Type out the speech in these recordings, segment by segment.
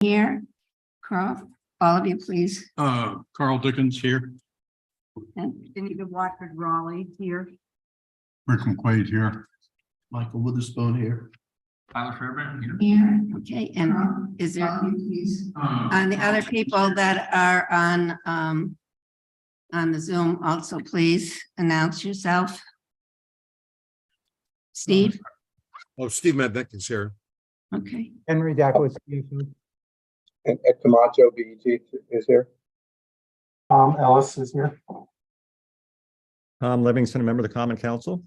here. Carl, all of you, please. Carl Dickens here. And David Watford Raleigh here. Rick McQuaid here. Michael Witherspoon here. Tyler Fairbairn here. here, okay, and is there, and the other people that are on the Zoom also, please announce yourself. Steve, Oh, Steve Mednick is here. okay, Henry Dackowitz. And Ed Camacho, BET, is here. Tom Ellis is here. Tom Livingston, a member of the Common Council.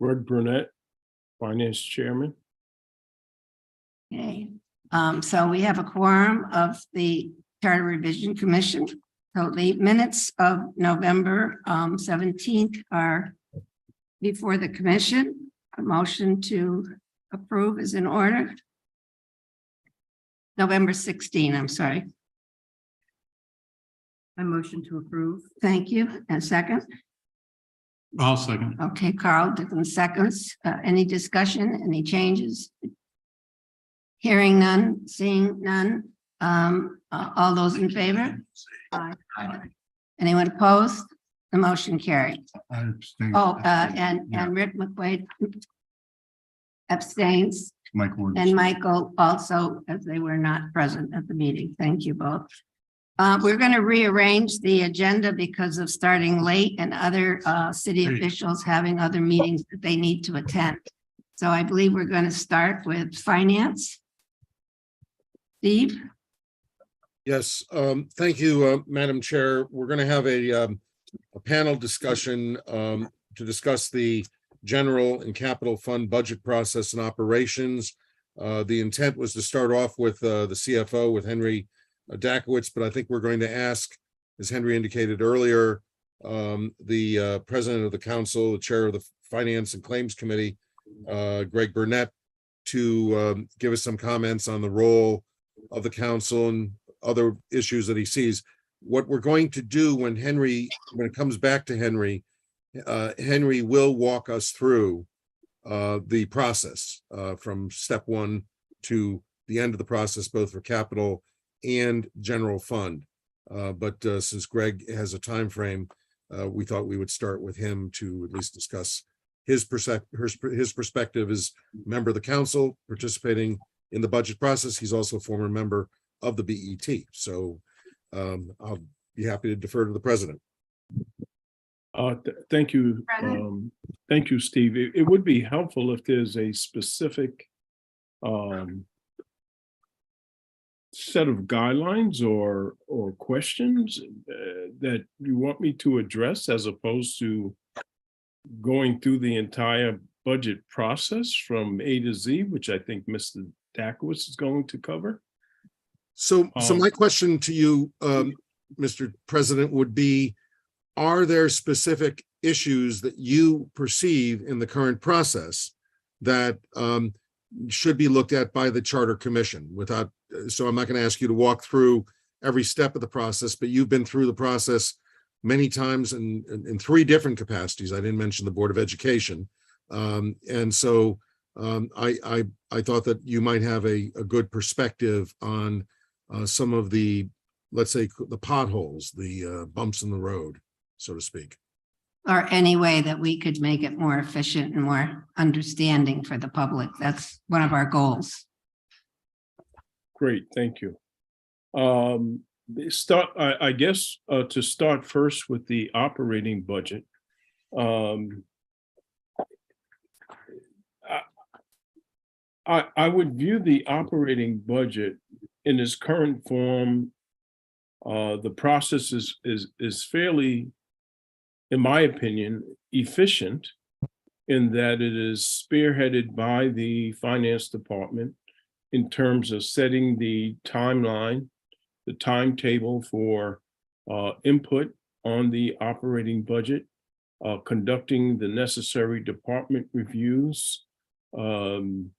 Greg Burnett, Finance Chairman. okay. So we have a quorum of the Charter Revision Commission. So the minutes of November 17th are before the commission. A motion to approve is in order. November 16, I'm sorry. I motion to approve. Thank you. And second? I'll second. Okay, Carl, different seconds. Any discussion, any changes? Hearing none, seeing none. All those in favor? Aye. Anyone opposed? The motion carried. I abstain. Oh, Yeah. and Rick McQuaid abstains, Mike Ward. and Michael also, as they were not present at the meeting. Thank you both. We're going to rearrange the agenda because of starting late and other city Great. officials having other meetings that they need to attend. So I believe we're going to start with finance. Steve? Yes, thank you, Madam Chair. We're going to have a panel discussion to discuss the general and capital fund budget process and operations. The intent was to start off with the CFO, with Henry Dackowitz, but I think we're going to ask, as Henry indicated earlier, the president of the council, the chair of the Finance and Claims Committee, Greg Burnett, to give us some comments on the role of the council and other issues that he sees. What we're going to do when it comes back to Henry, Henry will walk us through the process from step one to the end of the process, both for capital and general fund. But since Greg has a time frame, we thought we would start with him to at least discuss his perspective as member of the council participating in the budget process. He's also a former member of the BET. So I'll be happy to defer to the president. Thank you. Thank you, Steve. It would be helpful if there's a specific set of guidelines or questions that you want me to address, as opposed to going through the entire budget process from A to Z, which I think Mr. Dackowitz is going to cover. So my question to you, Mr. President, would be, are there specific issues that you perceive in the current process that should be looked at by the Charter Commission? So I'm not going to ask you to walk through every step of the process, but you've been through the process many times in three different capacities. I didn't mention the Board of Education. And so I thought that you might have a good perspective on some of the, let's say, the potholes, the bumps in the road, so to speak. Or any way that we could make it more efficient and more understanding for the public. That's one of our goals. Great, thank you. I guess to start first with the operating budget. I would view the operating budget in its current form. The process is fairly, in my opinion, efficient, in that it is spearheaded by the finance department in terms of setting the timeline, the timetable for input on the operating budget, conducting the necessary department reviews. And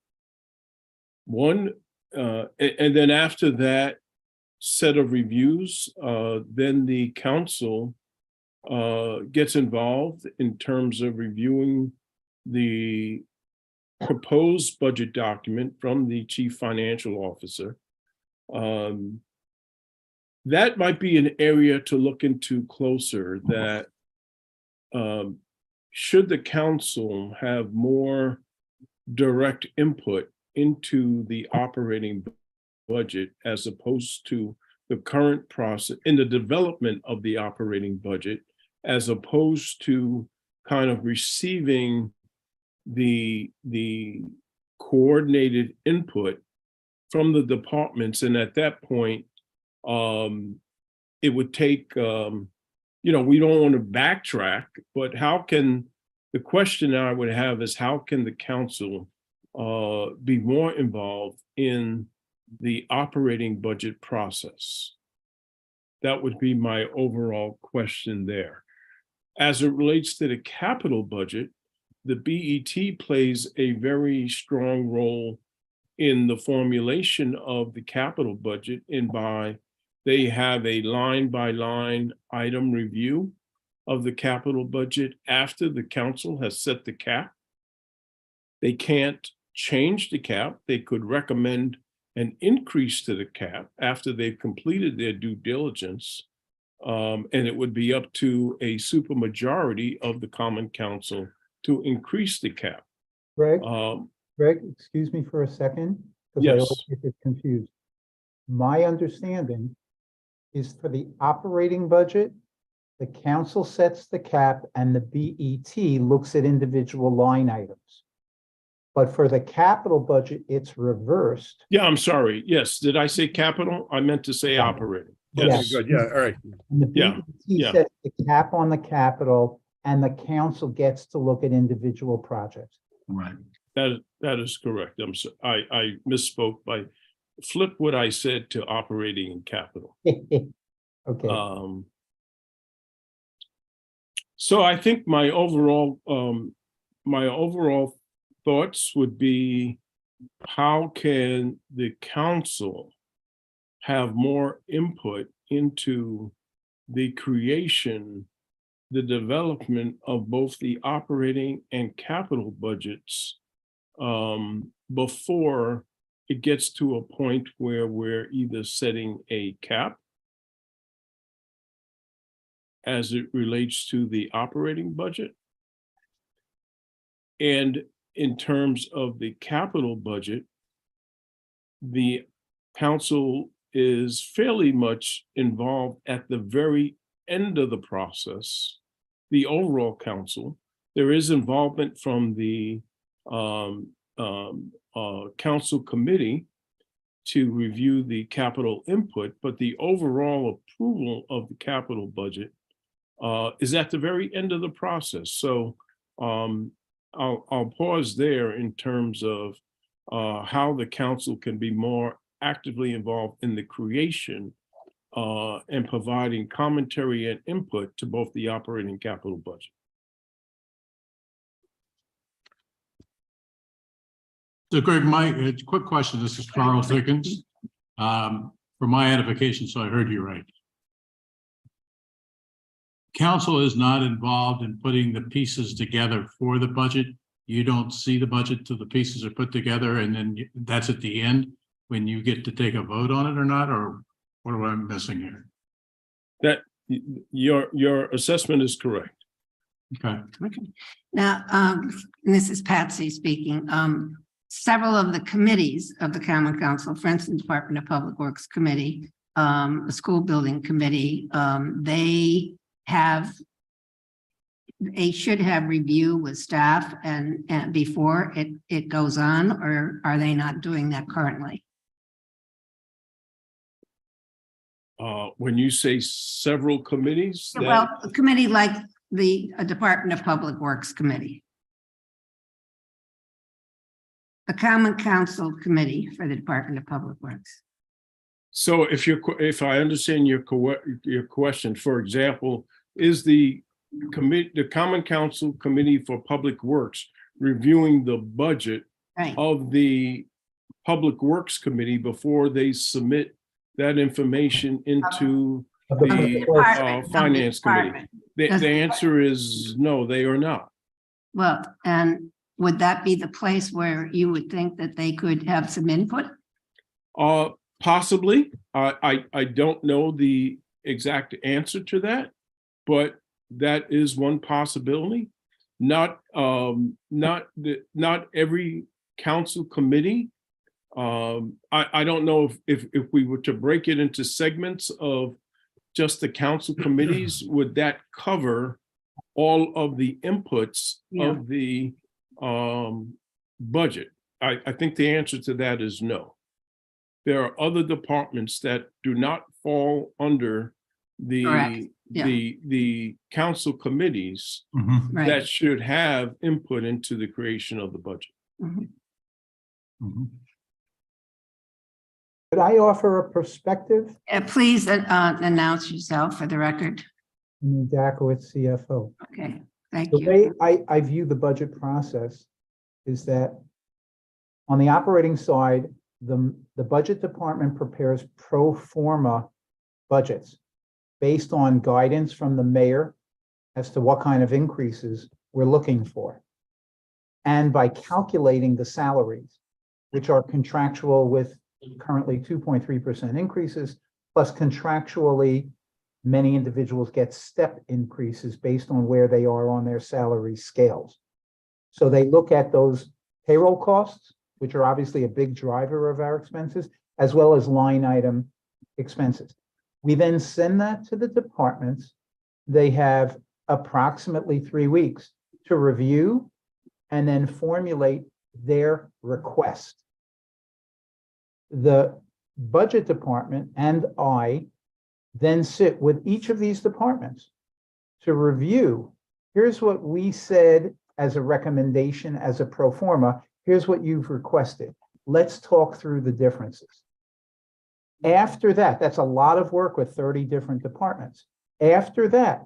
then after that set of reviews, then the council gets involved in terms of reviewing the proposed budget document from the chief financial officer, That might be an area to look into closer, that should the council have more direct input into the operating budget as opposed to the current process in the development of the operating budget, as opposed to kind of receiving the coordinated input from the departments. And at that point, it would take, we don't want to backtrack, but the question I would have is, how can the council be more involved in the operating budget process? That would be my overall question there. As it relates to the capital budget, the BET plays a very strong role in the formulation of the capital budget, they have a line-by-line item review of the capital budget after the council has set the cap. They can't change the cap. They could recommend an increase to the cap after they've completed their due diligence. And it would be up to a supermajority of the Common Council to increase the cap. Greg, excuse me for a second, because I Yes. always get confused. My understanding is for the operating budget, the council sets the cap and the BET looks at individual line items. But for the capital budget, it's reversed. Yeah, I'm sorry. Yes, did I say capital? I meant to say operating. Yes. Good, yeah, all right. And the Yeah, BET sets the cap on the capital and the council gets to look at individual projects. Right. That is correct. I misspoke by flip what I said to operating and capital. Okay, So I think my overall thoughts would be, how can the council have more input into the creation, the development of both the operating and capital budgets before it gets to a point where we're either setting a cap as it relates to the operating budget. And in terms of the capital budget, the council is fairly much involved at the very end of the process. The overall council, there is involvement from the council committee to review the capital input, but the overall approval of the capital budget is at the very end of the process. So I'll pause there in terms of how the council can be more actively involved in the creation and providing commentary and input to both the operating and capital budget. So Greg, quick question. This is Charles Dickens. For my edification, so I heard you right. Council is not involved in putting the pieces together for the budget. You don't see the budget till the pieces are put together, and then that's at the end when you get to take a vote on it or not, or what am I missing here? That your assessment is correct. Okay. Now, and this is Patsy speaking. Several of the committees of the Common Council, for instance, Department of Public Works Committee, the School Building Committee, they should have review with staff and before it goes on, or are they not doing that currently? When you say several committees, Well, a committee like the Department of Public Works Committee. The Common Council Committee for the Department of Public Works. so if I understand your question, for example, is the Common Council Committee for Public Works reviewing the budget Right. of the Public Works Committee before they submit that information into the Department, of the Finance Committee? department. The Does- answer is no, they are not. Well, and would that be the place where you would think that they could have some input? Possibly. I don't know the exact answer to that, but that is one possibility. Not every council committee. I don't know if we were to break it into segments of just the council committees, would that cover all of the inputs Yeah. of the budget? I think the answer to that is no. There are other departments that do not fall under Correct. Yeah. the council committees Right. that should have input into the creation of the budget. Mhm. Could I offer a perspective? Please announce yourself for the record. Dakowitz, CFO. Okay, thank The you. way I view the budget process is that on the operating side, the budget department prepares pro forma budgets based on guidance from the mayor as to what kind of increases we're looking for. And by calculating the salaries, which are contractual with currently 2.3% increases, plus contractually, many individuals get step increases based on where they are on their salary scales. So they look at those payroll costs, which are obviously a big driver of our expenses, as well as line item expenses. We then send that to the departments. They have approximately 3 weeks to review and then formulate their request. The budget department and I then sit with each of these departments to review. Here's what we said as a recommendation, as a pro forma. Here's what you've requested. Let's talk through the differences. After that, that's a lot of work with 30 different departments. After that,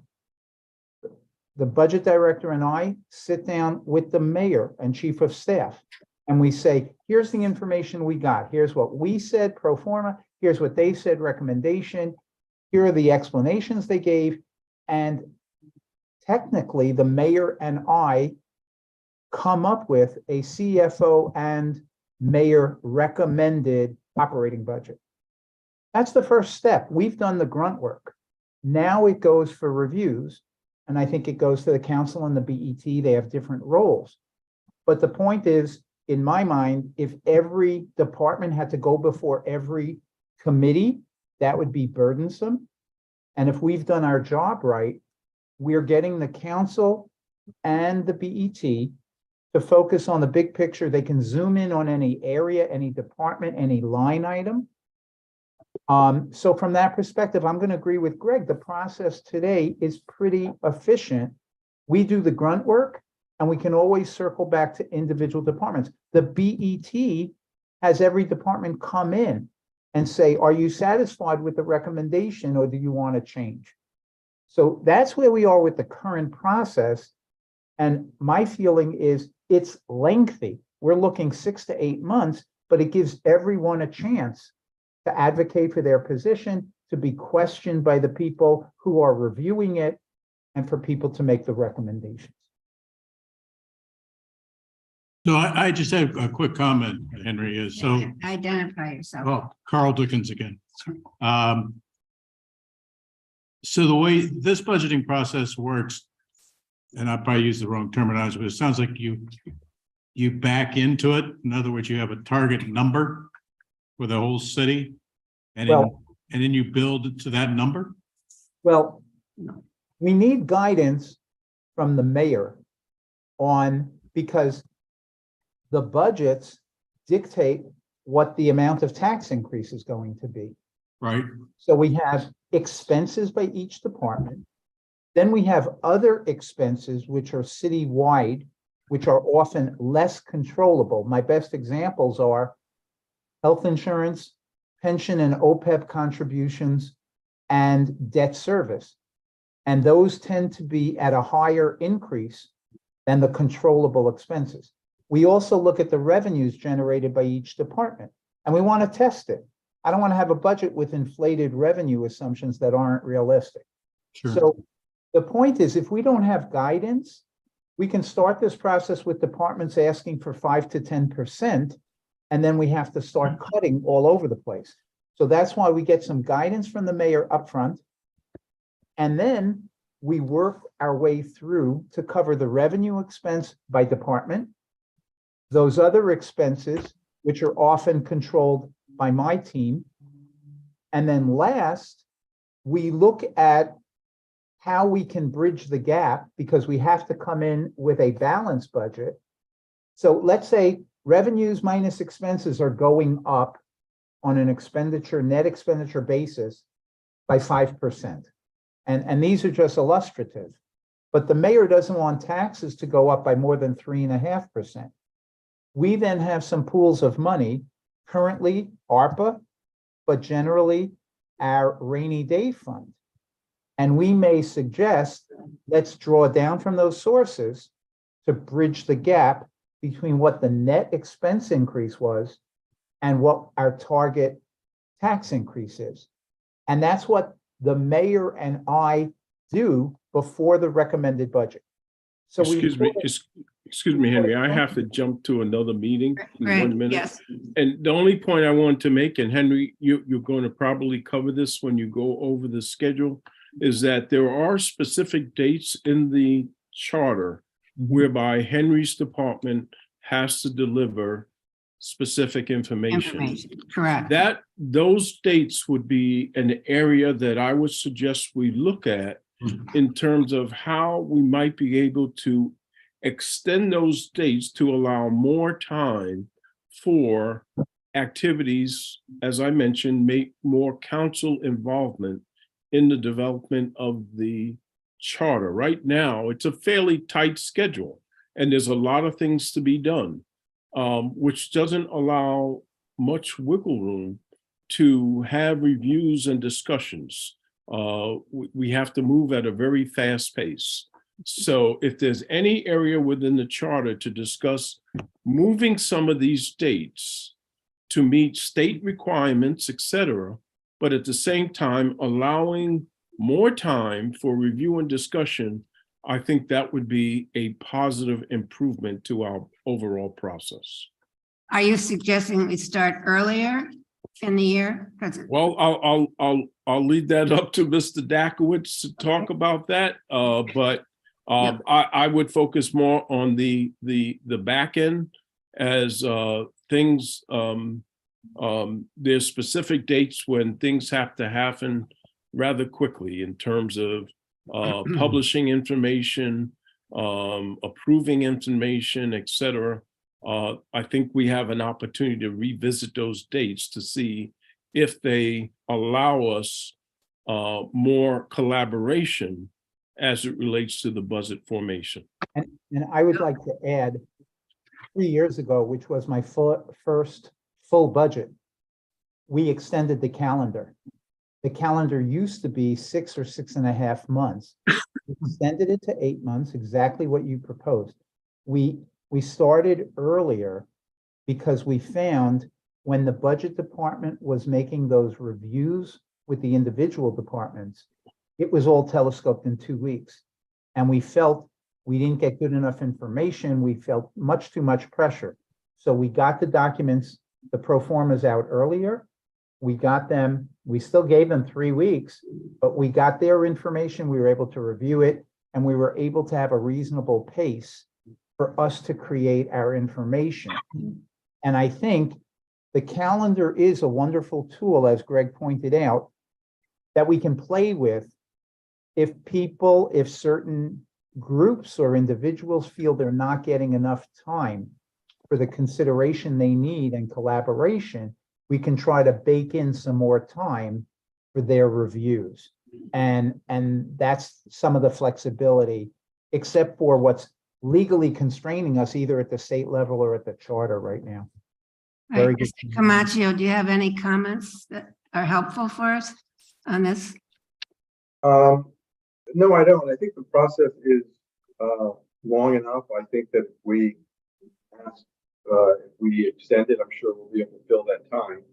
the budget director and I sit down with the mayor and chief of staff, and we say, here's the information we got. Here's what we said, pro forma. Here's what they said, recommendation. Here are the explanations they gave. And technically, the mayor and I come up with a CFO and mayor recommended operating budget. That's the first step. We've done the grunt work. Now it goes for reviews. And I think it goes to the council and the BET. They have different roles. But the point is, in my mind, if every department had to go before every committee, that would be burdensome. And if we've done our job right, we're getting the council and the BET to focus on the big picture. They can zoom in on any area, any department, any line item. So from that perspective, I'm going to agree with Greg. The process today is pretty efficient. We do the grunt work, and we can always circle back to individual departments. The BET has every department come in and say, are you satisfied with the recommendation, or do you want to change? So that's where we are with the current process. And my feeling is it's lengthy. We're looking 6 to 8 months, but it gives everyone a chance to advocate for their position, to be questioned by the people who are reviewing it, and for people to make the recommendations. So I just have a quick comment, Henry, is so, Identify yourself. well, Carl Dickens again. So the way this budgeting process works, and I probably use the wrong terminology, but it sounds like you back into it. In other words, you have a target number for the whole city, and then you build to that number. Well, we need guidance from the mayor because the budgets dictate what the amount of tax increase is going to be. Right. So we have expenses by each department. Then we have other expenses, which are citywide, which are often less controllable. My best examples are health insurance, pension and OPEB contributions, and debt service. And those tend to be at a higher increase than the controllable expenses. We also look at the revenues generated by each department, and we want to test it. I don't want to have a budget with inflated revenue assumptions that aren't realistic. Sure. So the point is, if we don't have guidance, we can start this process with departments asking for 5 to 10%, and then we have to start cutting all over the place. So that's why we get some guidance from the mayor upfront. And then we work our way through to cover the revenue expense by department. Those other expenses, which are often controlled by my team. And then last, we look at how we can bridge the gap because we have to come in with a balanced budget. So let's say revenues minus expenses are going up on an net expenditure basis by 5%. And these are just illustrative. But the mayor doesn't want taxes to go up by more than 3.5%. We then have some pools of money, currently ARPA, but generally our rainy day fund. And we may suggest, let's draw down from those sources to bridge the gap between what the net expense increase was and what our target tax increase is. And that's what the mayor and I do before the recommended budget. So Excuse me, Henry, I have to jump to another meeting in Greg, 1 minute. yes. And the only point I want to make, and Henry, you're going to probably cover this when you go over the schedule, is that there are specific dates in the charter whereby Henry's department has to deliver specific information. Correct. Those dates would be an area that I would suggest we look at in terms of how we might be able to extend those dates to allow more time for activities, as I mentioned, make more council involvement in the development of the charter. Right now, it's a fairly tight schedule, and there's a lot of things to be done, which doesn't allow much wiggle room to have reviews and discussions. We have to move at a very fast pace. So if there's any area within the charter to discuss moving some of these dates to meet state requirements, et cetera, but at the same time allowing more time for review and discussion, I think that would be a positive improvement to our overall process. Are you suggesting we start earlier in the year? Well, I'll leave that up to Mr. Dakowitz to talk about that. But I would focus more on the back end as things. There's specific dates when things have to happen rather quickly in terms of publishing information, approving information, et cetera. I think we have an opportunity to revisit those dates to see if they allow us more collaboration as it relates to the budget formation. And I would like to add, 3 years ago, which was my first full budget, we extended the calendar. The calendar used to be 6 or 6.5 months. We extended it to 8 months, exactly what you proposed. We started earlier because we found when the budget department was making those reviews with the individual departments, it was all telescoped in 2 weeks. And we felt we didn't get good enough information. We felt much too much pressure. So we got the documents, the pro formas out earlier. We got them, we still gave them 3 weeks, but we got their information. We were able to review it, and we were able to have a reasonable pace for us to create our information. And I think the calendar is a wonderful tool, as Greg pointed out, that we can play with if certain groups or individuals feel they're not getting enough time for the consideration they need and collaboration, we can try to bake in some more time for their reviews. And that's some of the flexibility, except for what's legally constraining us either at the state level or at the charter right now. Very good. Mr. Camacho, do you have any comments that are helpful for us on this? No, I don't. I think the process is long enough. I think that if we extend it, I'm sure we'll be able to fill that time.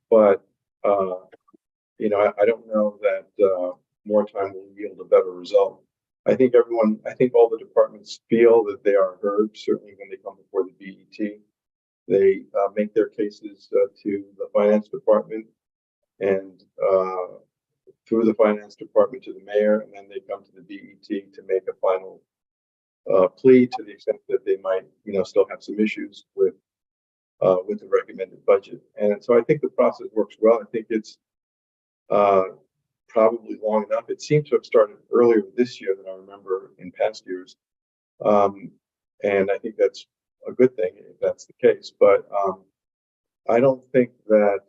But I don't know that more time will yield a better result. I think all the departments feel that they are heard, certainly when they come before the BET. They make their cases to the the finance department and through the finance department to the mayor, and then they come to the DET to make a final plea to the extent that they might, still have some issues with the recommended budget. And so I think the process works well. I think it's probably long enough. It seemed to have started earlier this year than I remember in past years. And I think that's a good thing if that's the case. But I don't think that,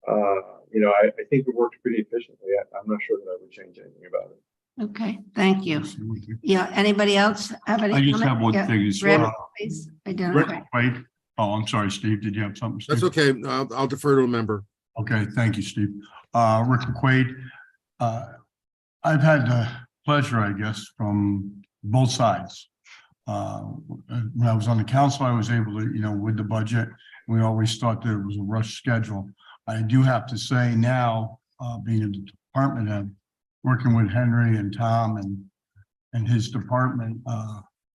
I think it worked pretty efficiently. I'm not sure that I would change anything about it. Okay, thank you. Yeah, anybody else have any? I just comment? have one Yeah, thing. is, Rick, please identify. Wait, oh, I'm sorry, Steve. Did you have something? Steve? That's okay. I'll defer to a member. Okay, thank you, Steve. Rick McQuaid. I've had the pleasure, I guess, from both sides. When I was on the council, I was able to, with the budget, we always thought there was a rush schedule. I do have to say now, being in the department head, working with Henry and Tom and his department,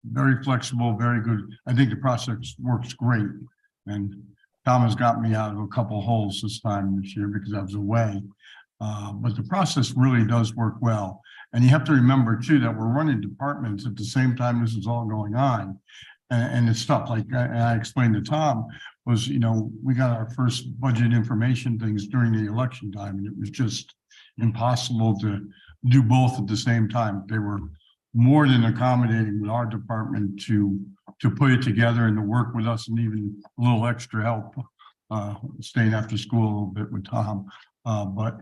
very flexible, very good. I think the process works great. And Tom has got me out of a couple of holes this year because I was away. But the process really does work well. And you have to remember too, that we're running departments at the same time this is all going on. And it's tough, like I explained to Tom, was, we got our first budget information things during the election time, and it was just impossible to do both at the same time. They were more than accommodating with our department to put it together and to work with us, and even a little extra help staying after school a little bit with Tom. But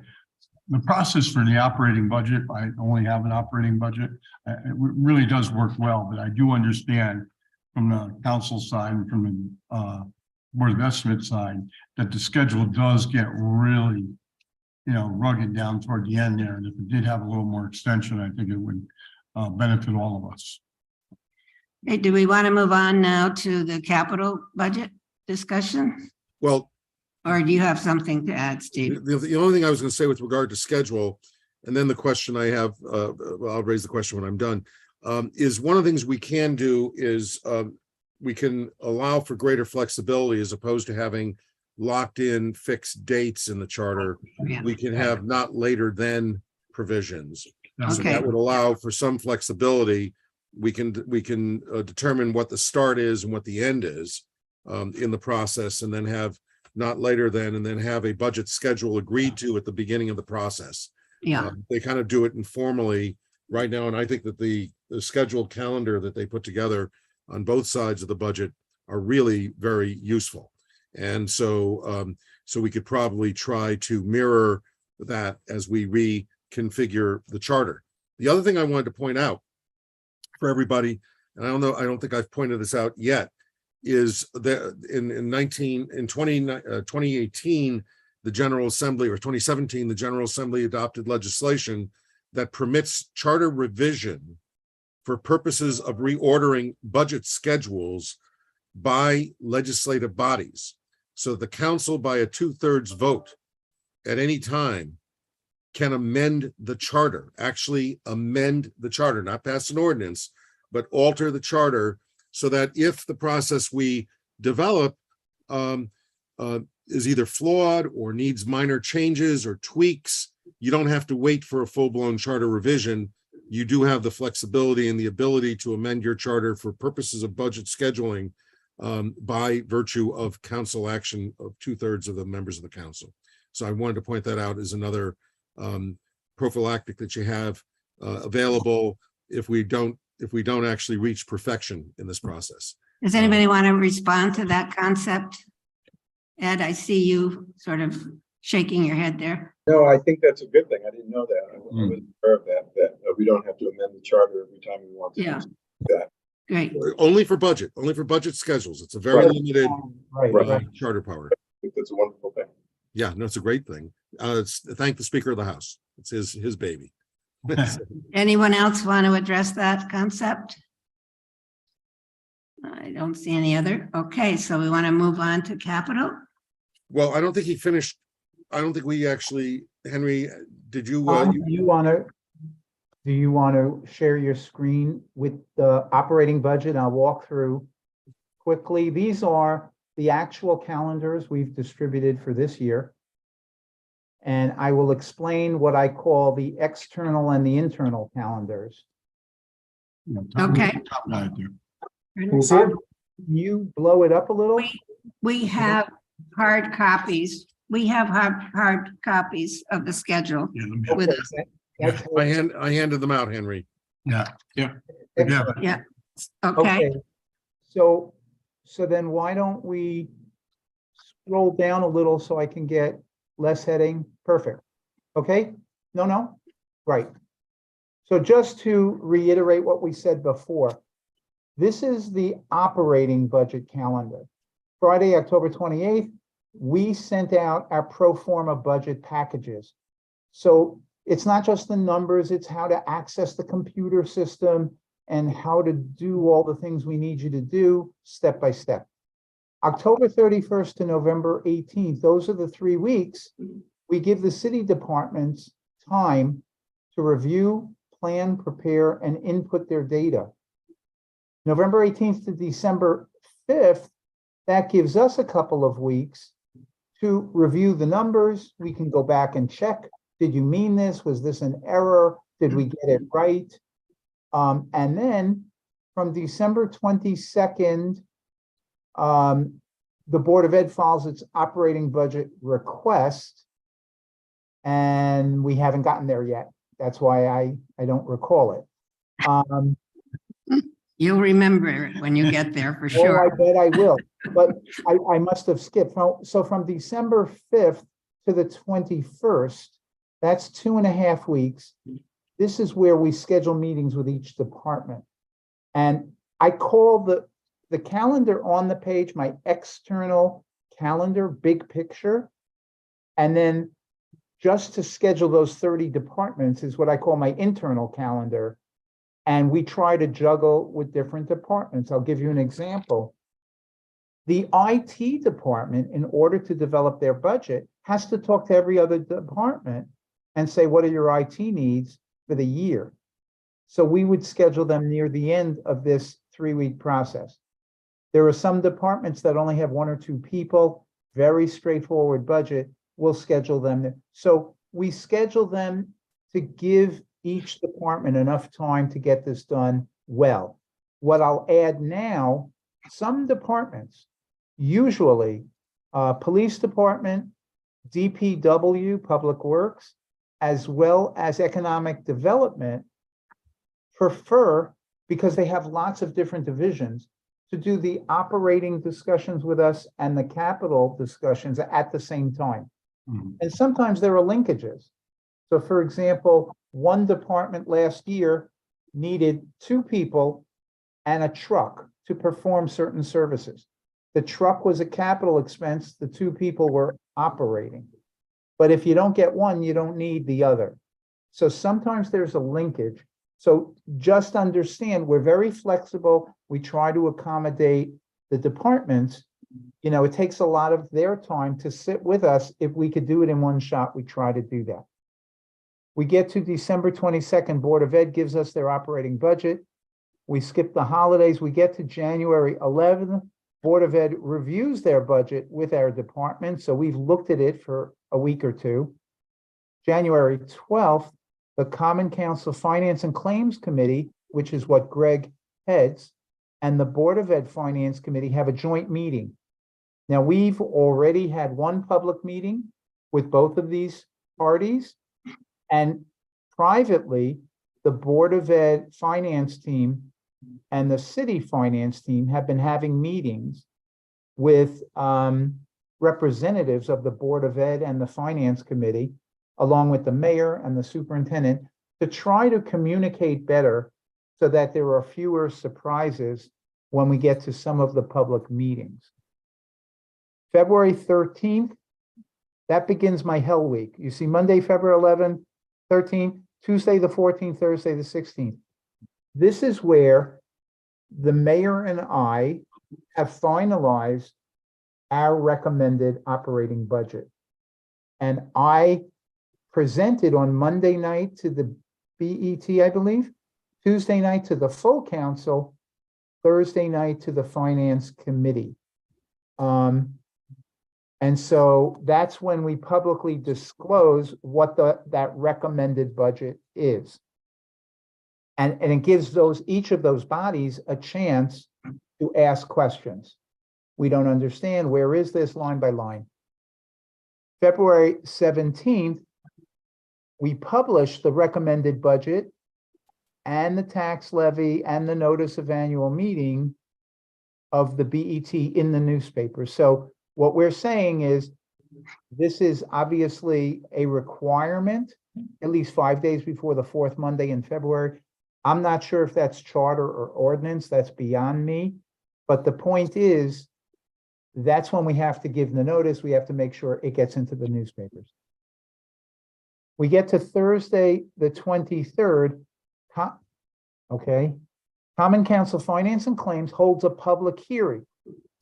the process for the operating budget, I only have an operating budget. It really does work well, but I do understand from the council side and from the Board of Estimate side that the schedule does get really, rugged down toward the end there. And if it did have a little more extension, I think it would benefit all of us. Hey, do we want to move on now to the capital budget discussion? Well, Or do you have something to add, Steve? the only thing I was going to say with regard to schedule, and then the question I have, I'll raise the question when I'm done, is one of the things we can do is we can allow for greater flexibility as opposed to having locked in fixed dates in the charter. Yeah. We can have not later than provisions. So Okay. that would allow for some flexibility. We can determine what the start is and what the end is in the process, and then have not later than, and then have a budget schedule agreed to at the beginning of the process. Yeah, They kind of do it informally right now, and I think that the scheduled calendar that they put together on both sides of the budget are really very useful. And so we could probably try to mirror that as we reconfigure the charter. The other thing I wanted to point out for everybody, and I don't think I've pointed this out yet, is that in 2018, the General Assembly, or 2017, the General Assembly adopted legislation that permits charter revision for purposes of reordering budget schedules by legislative bodies. So the council, by a 2/3 vote at any time, can amend the charter, actually amend the charter, not pass an ordinance, but alter the charter so that if the process we develop is either flawed or needs minor changes or tweaks, you don't have to wait for a full-blown charter revision. You do have the flexibility and the ability to amend your charter for purposes of budget scheduling by virtue of council action of 2/3 of the members of the council. So I wanted to point that out as another prophylactic that you have available if we don't actually reach perfection in this process. does anybody want to respond to that concept? Ed, I see you sort of shaking your head there. No, I think that's a good thing. I didn't know that. I wasn't aware of that we don't have to amend the charter every time we want to. Yeah. do that. Great, Only for budget schedules. It's a very Right. limited Right. charter power. I think that's a wonderful thing. Yeah, no, it's a great thing. Thank the Speaker of the House. It's his baby. anyone else want to address that concept? I don't see any other. Okay, so we want to move on to capital. Well, I don't think he finished. I don't think we actually, Henry, did you? Do you want to share your screen with the operating budget? I'll walk through quickly. These are the actual calendars we've distributed for this year. And I will explain what I call the external and the internal calendars. Okay. Top guy there. Can you blow it up a little? We have hard copies. We have hard copies of the schedule Yeah, let me- with us. That's- I handed them out, Henry. yeah, Excellent. yeah. Okay, So then why don't we scroll down a little so I can get less heading? Perfect. Okay? No? Right. So just to reiterate what we said before, this is the operating budget calendar. Friday, October 28th, we sent out our pro forma budget packages. So it's not just the numbers, it's how to access the computer system and how to do all the things we need you to do step by step. October 31st to November 18th, those are the 3 weeks. We give the city departments time to review, plan, prepare, and input their data. November 18th to December 5th, that gives us a couple of weeks to review the numbers. We can go back and check. Did you mean this? Was this an error? Did we get it right? And then from December 22nd, the Board of Ed files its operating budget request. And we haven't gotten there yet. That's why I don't recall it. you'll remember it when you get there for Oh, sure. I bet I will, but I must have skipped. So from December 5th to the 21st, that's 2.5 weeks. This is where we schedule meetings with each department. And I call the calendar on the page my external calendar, big picture. And then just to schedule those 30 departments is what I call my internal calendar. And we try to juggle with different departments. I'll give you an example. The IT department, in order to develop their budget, has to talk to every other department and say, what are your IT needs for the year? So we would schedule them near the end of this 3-week process. There are some departments that only have 1 or 2 people, very straightforward budget. We'll schedule them. So we schedule them to give each department enough time to get this done well. What I'll add now, some departments, usually police department, DPW, Public Works, as well as economic development, prefer, because they have lots of different divisions, to do the operating discussions with us and the capital discussions at the same time. Mhm. And sometimes there are linkages. So for example, one department last year needed 2 people and a truck to perform certain services. The truck was a capital expense, the 2 people were operating. But if you don't get one, you don't need the other. So sometimes there's a linkage. So just understand, we're very flexible. We try to accommodate the departments. You know, it takes a lot of their time to sit with us. If we could do it in one shot, we try to do that. We get to December 22nd, Board of Ed gives us their operating budget. We skip the holidays. We get to January 11th. Board of Ed reviews their budget with our department. So we've looked at it for a week or two. January 12th, the Common Council Finance and Claims Committee, which is what Greg heads, and the Board of Ed Finance Committee have a joint meeting. Now, we've already had one public meeting with both of these parties. And privately, the Board of Ed finance team and the city finance team have been having meetings with representatives of the Board of Ed and the Finance Committee, along with the mayor and the superintendent, to try to communicate better so that there are fewer surprises when we get to some of the public meetings. February 13th, that begins my hell week. You see, Monday, February 11th, 13th, Tuesday, the 14th, Thursday, the 16th. This is where the mayor and I have finalized our recommended operating budget. And I presented on Monday night to the BET, I believe, Tuesday night to the full council, Thursday night to the finance committee. And so that's when we publicly disclose what that recommended budget is. And it gives each of those bodies a chance to ask questions. We don't understand, where is this line by line? February 17th, we published the recommended budget and the tax levy and the notice of annual meeting of the BET in the newspaper. So what we're saying is, this is obviously a requirement, at least 5 days before the fourth Monday in February. I'm not sure if that's charter or ordinance, that's beyond me. But the point is, that's when we have to give the notice. We have to make sure it gets into the newspapers. We get to Thursday, the 23rd. Okay. Common Council Finance and Claims holds a public hearing.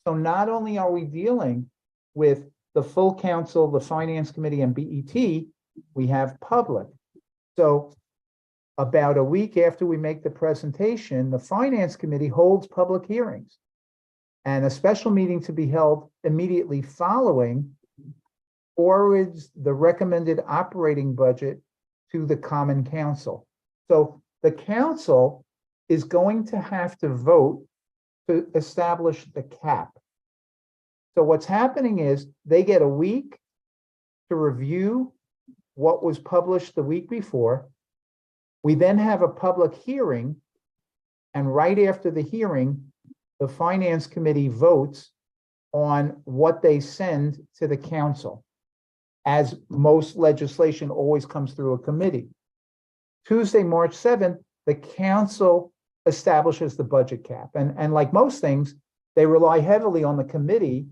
So not only are we dealing with the full council, the Finance Committee, and BET, we have public. So about a week after we make the presentation, the Finance Committee holds public hearings. And a special meeting to be held immediately following forwards the recommended operating budget to the Common Council. So the council is going to have to vote to establish the cap. So what's happening is they get a week to review what was published the week before. We then have a public hearing, and right after the hearing, the Finance Committee votes on what they send to the council, as most legislation always comes through a committee. Tuesday, March 7th, the council establishes the budget cap. And like most things, they rely heavily on the committee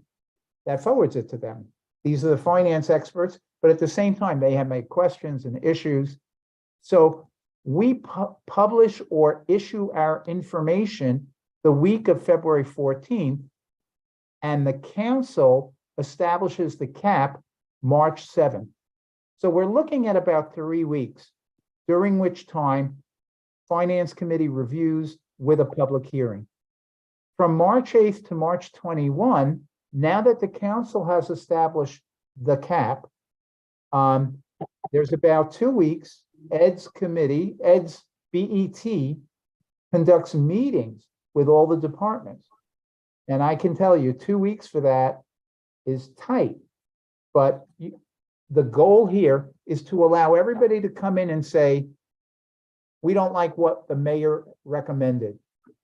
that forwards it to them. These are the finance experts, but at the same time, they have made questions and issues. So we publish or issue our information the week of February 14th, and the council establishes the cap March 7th. So we're looking at about 3 weeks, during which time Finance Committee reviews with a public hearing. From March 8th to March 21, now that the council has established the cap, there's about 2 weeks, Ed's BET conducts meetings with all the departments. And I can tell you 2 weeks for that is tight. But the goal here is to allow everybody to come in and say, we don't like what the mayor recommended.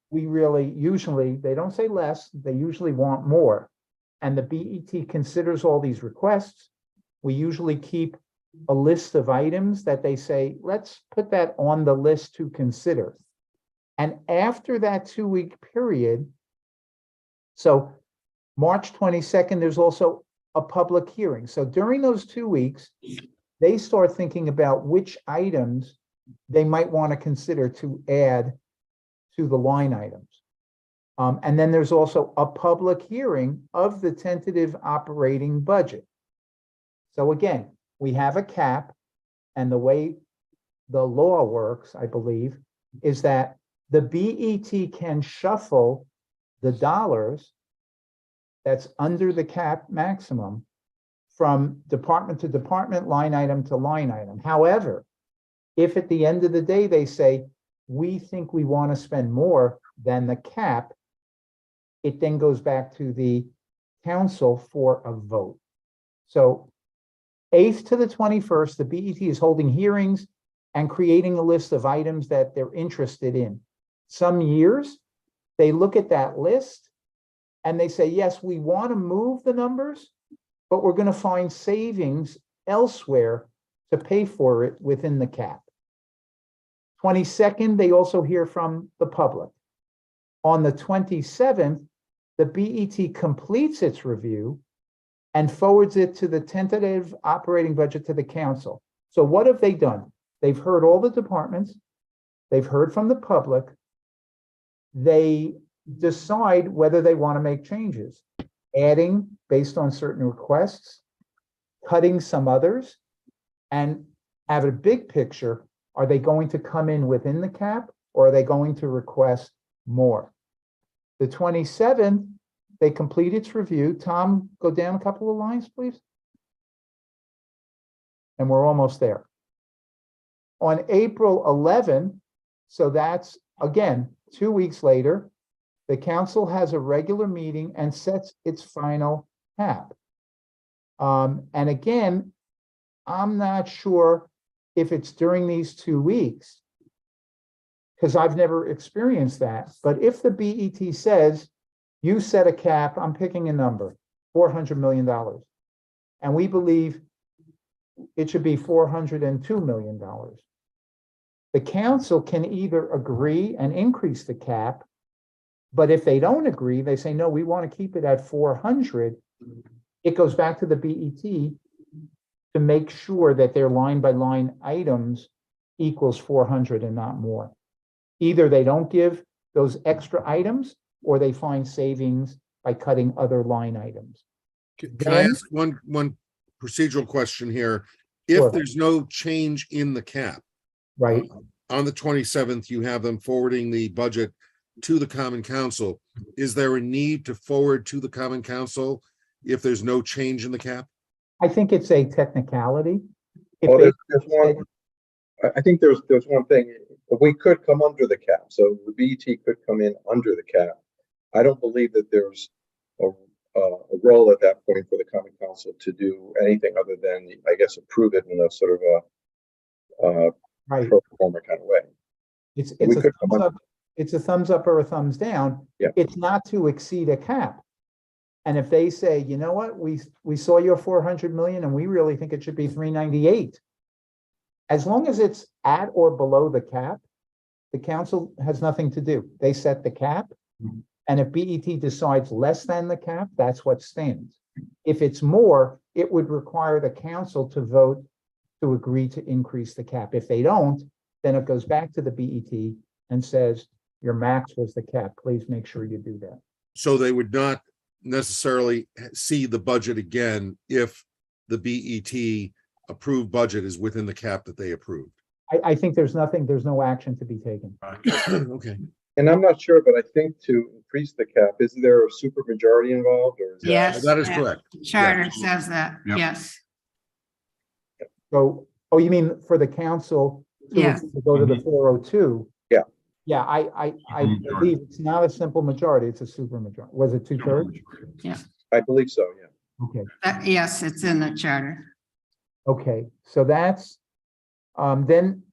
We really, usually, they don't say less, they usually want more. And the BET considers all these requests. We usually keep a list of items that they say, let's put that on the list to consider. And after that 2 week period, so March 22nd, there's also a public hearing. So during those 2 weeks, they start thinking about which items they might want to consider to add to the line items. And then there's also a public hearing of the tentative operating budget. So again, we have a cap, and the way the law works, I believe, is that the BET can shuffle the dollars that's under the cap maximum from department to department, line item to line item. However, if at the end of the day they say, we think we want to spend more than the cap, it then goes back to the council for a vote. So 8th to the 21st, the BET is holding hearings and creating a list of items that they're interested in. Some years, they look at that list and they say, yes, we want to move the numbers, but we're going to find savings elsewhere to pay for it within the cap. 22nd, they also hear from the public. On the 27th, the BET completes its review and forwards it to the tentative operating budget to the council. So what have they done? They've heard all the departments, they've heard from the public, they decide whether they want to make changes, adding based on certain requests, cutting some others, and have a big picture. Are they going to come in within the cap, or are they going to request more? The 27th, they complete its review. Tom, go down a couple of lines, please. And we're almost there. On April 11, so that's, again, 2 weeks later, the council has a regular meeting and sets its final cap. And again, I'm not sure if it's during these 2 weeks, because I've never experienced that. But if the BET says, you set a cap, I'm picking a number, $400 million. And we believe it should be $402 million. The council can either agree and increase the cap, but if they don't agree, they say, no, we want to keep it at 400. It goes back to the BET to make sure that their line by line items equals 400 and not more. Either they don't give those extra items or they find savings by cutting other line items. Can I ask one procedural question here? If Sure. there's no change in the cap, Right? on the 27th, you have them forwarding the budget to the Common Council. Is there a need to forward to the Common Council if there's no change in the cap? I think it's a technicality. If Well, they- there's one, I think there's one thing, we could come under the cap, so the BET could come in under the cap. I don't believe that there's a role at that point for the Common Council to do anything other than, I guess, approve it in a sort of a Right. pro forma kind of way. It's We a could come thumbs up- up, it's a thumbs up or a thumbs down. Yeah. It's not to exceed a cap. And if they say, you know what, we saw your 400 million and we really think it should be 398. As long as it's at or below the cap, the council has nothing to do. They set the cap. And if BET decides less than the cap, that's what stands. If it's more, it would require the council to vote to agree to increase the cap. If they don't, then it goes back to the BET and says, your max was the cap. Please make sure you do that. So they would not necessarily see the budget again if the BET approved budget is within the cap that they approved. I think there's no action to be taken. Okay. And I'm not sure, but I think to increase the cap, is there a super majority involved or is that? Yes. That is yeah. correct. Charter says that, Yep. yes. So, oh, you mean for the council to Yes. to go to the 402? Yeah. Yeah, I Supermajority. believe it's not a simple majority, it's a super majority. Was it 2/3? I believe so, yeah. Okay. Yes, it's in the charter. Okay, so that's, then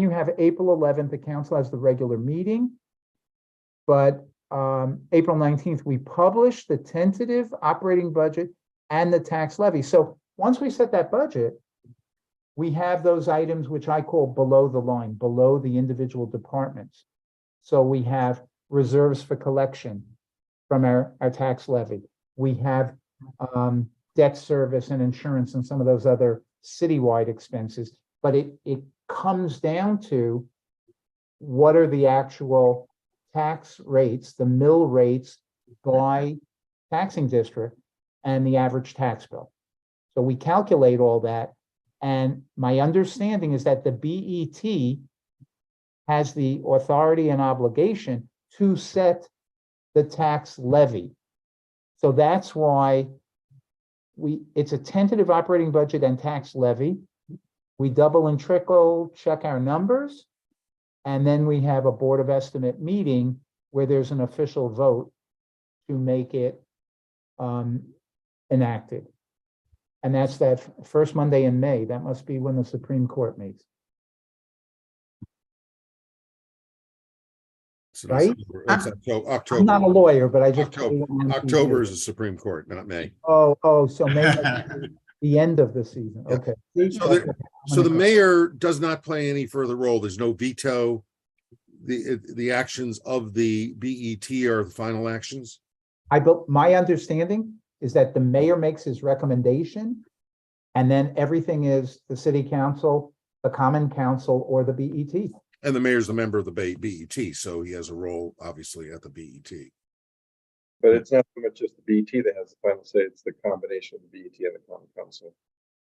you have April 11th, the council has the regular meeting. But, April 19th, we publish the tentative operating budget and the tax levy. So once we set that budget, we have those items which I call below the line, below the individual departments. So we have reserves for collection from our tax levy. We have, debt service and insurance and some of those other citywide expenses, but it comes down to what are the actual tax rates, the mill rates by taxing district and the average tax bill. So we calculate all that. And my understanding is that the BET has the authority and obligation to set the tax levy. So that's why it's a tentative operating budget and tax levy. We double and trickle check our numbers. And then we have a Board of Estimate meeting where there's an official vote to make it enacted. And that's that first Monday in May. That must be when the Supreme Court meets. So Right? that's I'm not a October. lawyer, but I just. October is the Supreme Court, not May. Oh, so May, the end of the season. Yeah. Okay. So the mayor does not play any further role. There's no veto. The actions of the BET are the final actions. My understanding is that the mayor makes his recommendation. And then everything is the city council, the common council, or the BET. And the mayor's a member of the BET, so he has a role, obviously, at the BET. But it's not so much just the BET that has the final say, it's the combination of the BET and the common council.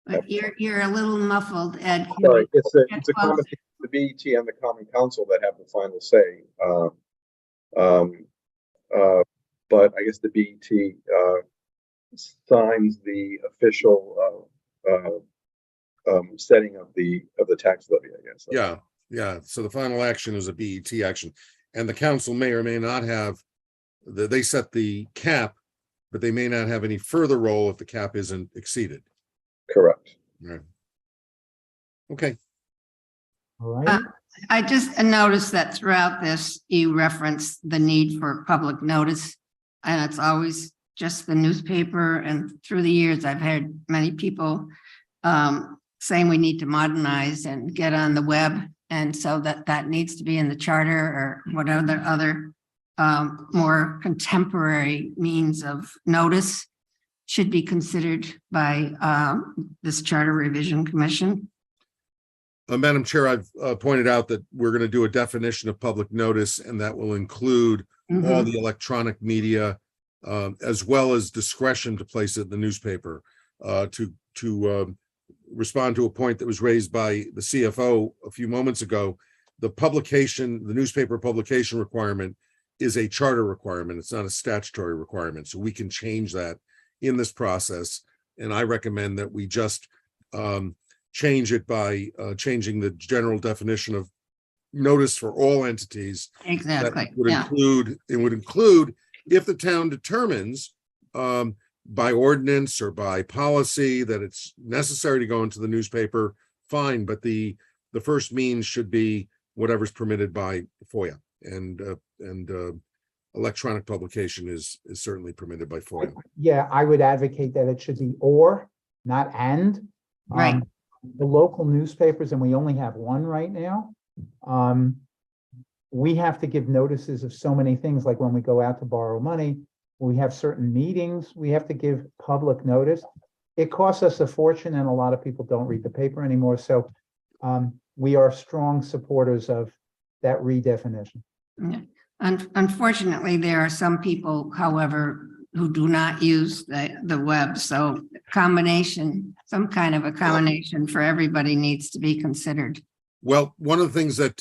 But you're a little muffled, Ed. Sorry, it's a Get combination of the BET and the common council that have the final say. but I guess the BET signs the official setting of the tax levy, I guess. Yeah, yeah. So the final action is a BET action, and the council may or may not have, they set the cap, but they may not have any further role if the cap isn't exceeded. Correct. Right. Okay. All right, I just noticed that throughout this, you reference the need for public notice. And it's always just the newspaper. And through the years, I've had many people saying we need to modernize and get on the web. And so that needs to be in the charter or whatever other more contemporary means of notice should be considered by this Charter Revision Commission. Madam Chair, I've pointed out that we're going to do a definition of public notice, and that will include all the electronic media, as well as discretion to place it in the newspaper. To respond to a point that was raised by the CFO a few moments ago, the newspaper publication requirement is a charter requirement. It's not a statutory requirement. So we can change that in this process. And I recommend that we just change it by changing the general definition of notice for all entities. Exactly. That would Yeah. include if the town determines by ordinance or by policy that it's necessary to go into the newspaper, fine, but the first means should be whatever's permitted by FOIA, and electronic publication is certainly permitted by FOIA. yeah, I would advocate that it should be or, not and. Right. The local newspapers, and we only have one right now. We have to give notices of so many things, like when we go out to borrow money, we have certain meetings, we have to give public notice. It costs us a fortune, and a lot of people don't read the paper anymore, so we are strong supporters of that redefinition. Yeah. Unfortunately, there are some people, however, who do not use the web. So some kind of a combination for everybody needs to be considered. Well, one of the things that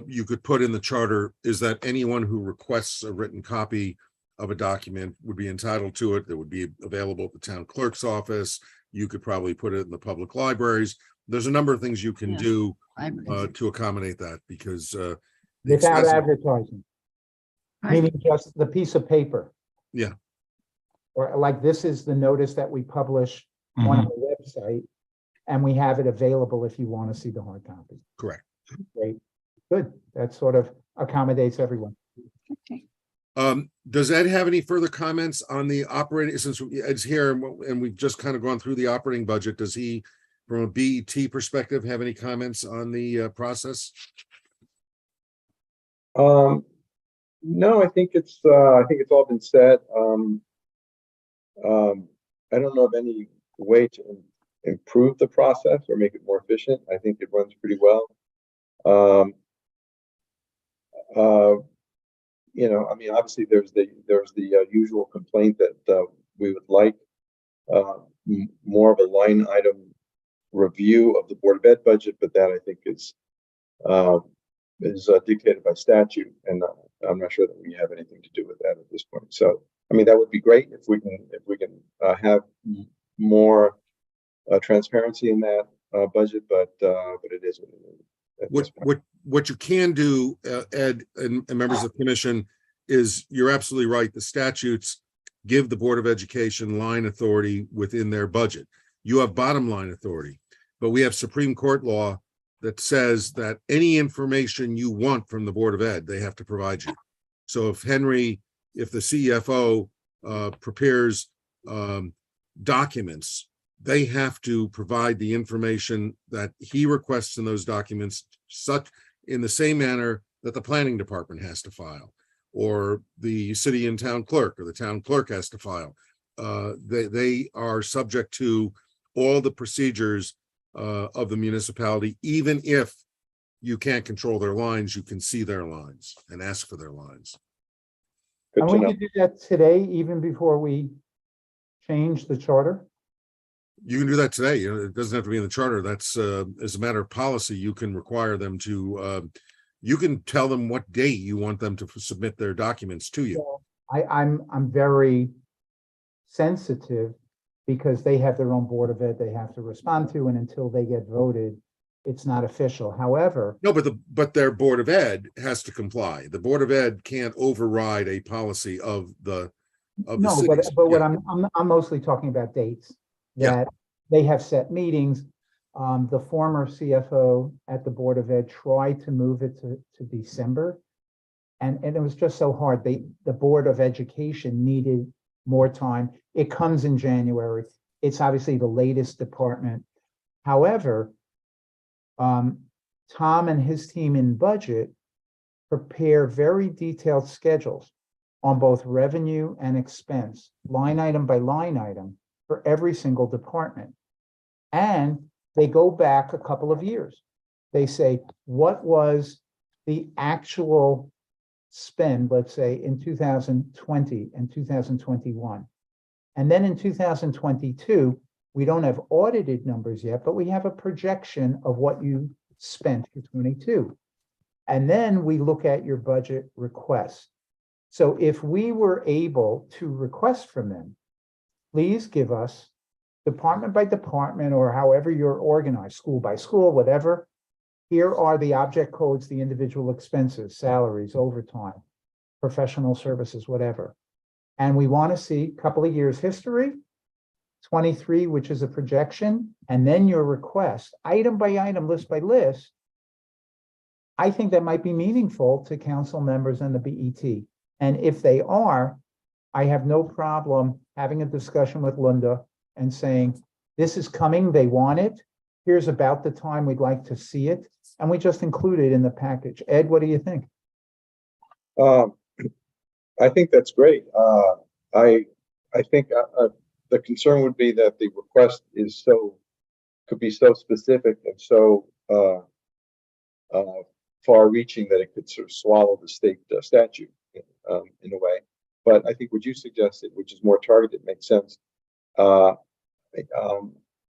you could put in the charter is that anyone who requests a written copy of a document would be entitled to it. That would be available at the town clerk's office. You could probably put it in the public libraries. There's a number of things you can do to accommodate that, because Without advertising, meaning just the piece of paper. Yeah. Or like, this is the notice that we publish on the website, and we have it available if you want to see the hard copy. Correct. Great, good. That sort of accommodates everyone. Okay. Does Ed have any further comments on the operating, since Ed's here and we've just kind of gone through the operating budget? Does he, from a BET perspective, have any comments on the process? No, I think it's all been said. I don't know of any way to improve the process or make it more efficient. I think it runs pretty well. I mean, obviously there's the usual complaint that we would like more of a line item review of the Board of Ed budget, but that I think is dictated by statute, and I'm not sure that we have anything to do with that at this point. So, I mean, that would be great if we can have more transparency in that budget, but it is what it is. What you can do, Ed and members of the commission, is you're absolutely right. The statutes give the Board of Education line authority within their budget. You have bottom line authority, but we have Supreme Court law that says that any information you want from the Board of Ed, they have to provide you. So if the CFO prepares documents, they have to provide the information that he requests in those documents, such in the same manner that the planning department has to file, or the city and town clerk, or the town clerk has to file. They are subject to all the procedures of the municipality. Even if you can't control their lines, you can see their lines and ask for their lines. Good And to we know. could do that today, even before we change the charter. You can do that today. You know, it doesn't have to be in the charter. That's as a matter of policy, you can require them to, you can tell them what date you want them to submit their documents to you. I'm very sensitive because they have their own Board of Ed they have to respond to, and until they get voted, it's not official. However, No, but their Board of Ed has to comply. The Board of Ed can't override a policy of the no, cities. but what Yeah. I'm mostly talking about dates. Yeah. That they have set meetings. The former CFO at the Board of Ed tried to move it to December. And it was just so hard. The Board of Education needed more time. It comes in January. It's obviously the latest department. However, Tom and his team in budget prepare very detailed schedules on both revenue and expense, line item by line item, for every single department. And they go back a couple of years. They say, what was the actual spend, let's say, in 2020 and 2021? And then in 2022, we don't have audited numbers yet, but we have a projection of what you spent for 22. And then we look at your budget request. So if we were able to request from them, please give us department by department, or however you're organized, school by school, whatever. Here are the object codes, the individual expenses, salaries, overtime, professional services, whatever. And we want to see a couple of years history, 23, which is a projection, and then your request, item by item, list by list. I think that might be meaningful to council members and the BET. And if they are, I have no problem having a discussion with Linda and saying, this is coming, they want it. Here's about the time we'd like to see it. And we just include it in the package. Ed, what do you think? I think that's great. I think the concern would be that the request is could be so specific and so far-reaching that it could sort of swallow the state statute in a way. But I think what you suggested, which is more targeted, makes sense.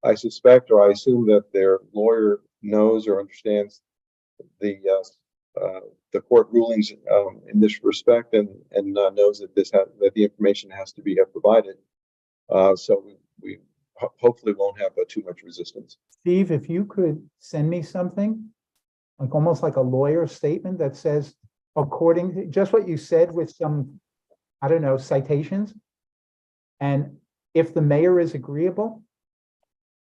I suspect, or I assume, that their lawyer knows or understands the court rulings in this respect, and knows that that the information has to be provided. So we hopefully won't have too much resistance. Steve, if you could send me something, like almost like a lawyer statement that says, according to just what you said with some, I don't know, citations. And if the mayor is agreeable,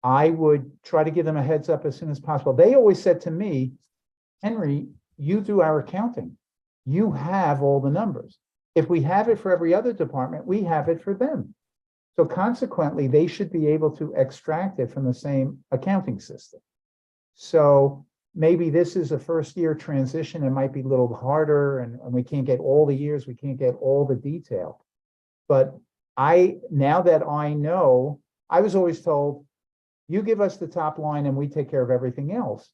I would try to give them a heads up as soon as possible. They always said to me, Henry, you do our accounting. You have all the numbers. If we have it for every other department, we have it for them. So consequently, they should be able to extract it from the same accounting system. So maybe this is a first year transition. It might be a little harder, and we can't get all the years, we can't get all the detail. But now that I know, I was always told, you give us the top line and we take care of everything else.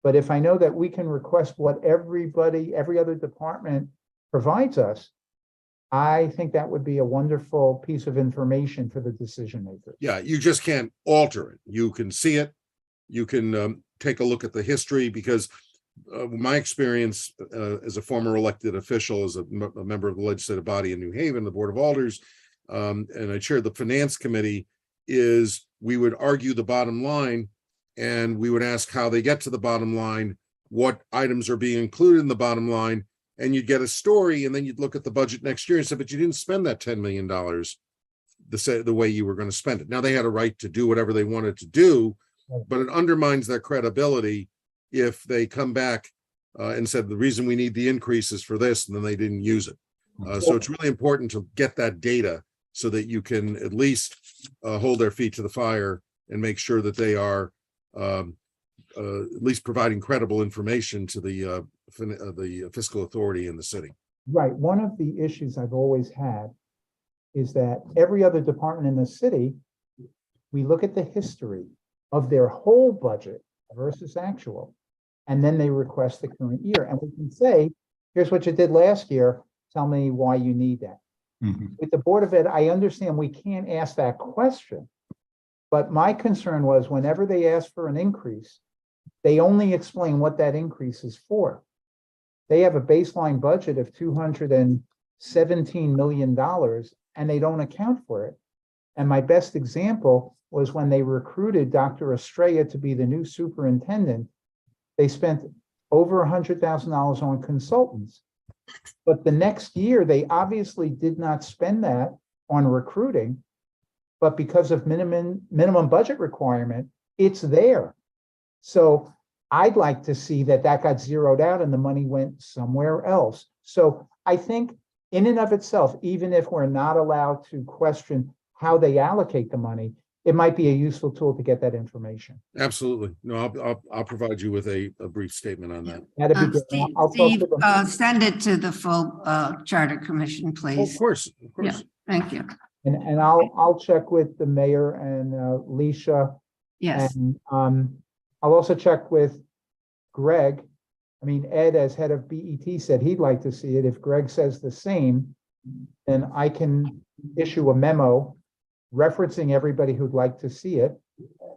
But if I know that we can request what every other department provides us, I think that would be a wonderful piece of information for the decision makers. Yeah, you just can't alter it. You can see it. You can take a look at the history, because my experience as a former elected official, as a member of the legislative body in New Haven, the Board of Alders, and I chaired the Finance Committee, is we would argue the bottom line, and we would ask how they get to the bottom line, what items are being included in the bottom line, and you'd get a story, and then you'd look at the budget next year and say, but you didn't spend that $10 million the way you were going to spend it. Now, they had a right to do whatever they wanted to do, but it undermines their credibility if they come back and said, the reason we need the increase is for this, and then they didn't use it. So it's really important to get that data so that you can at least hold their feet to the fire and make sure that they are at least providing credible information to the fiscal authority in the city. Right. One of the issues I've always had is that every other department in the city, we look at the history of their whole budget versus actual, and then they request the current year. And we can say, here's what you did last year. Tell me why you need that. With the Board of Ed, I understand we can't ask that question. But my concern was whenever they ask for an increase, they only explain what that increase is for. They have a baseline budget of $250 $17 million and they don't account for it. And my best example was when they recruited Dr. Estrella to be the new superintendent, they spent over $100,000 on consultants. But the next year, they obviously did not spend that on recruiting. But because of minimum budget requirement, it's there. So I'd like to see that got zeroed out and the money went somewhere else. So I think in and of itself, even if we're not allowed to question how they allocate the money, it might be a useful tool to get that information. Absolutely. No, I'll provide you with a brief statement on that. That'd be good. Steve, I'll talk Steve, to them. send it to the full Charter Commission, Oh, Of please. course, of Yeah, course. thank you. And I'll check with the mayor and Leisha. Yes, And I'll also check with Greg. I mean, Ed, as head of BET, said he'd like to see it. If Greg says the same, then I can issue a memo referencing everybody who'd like to see it,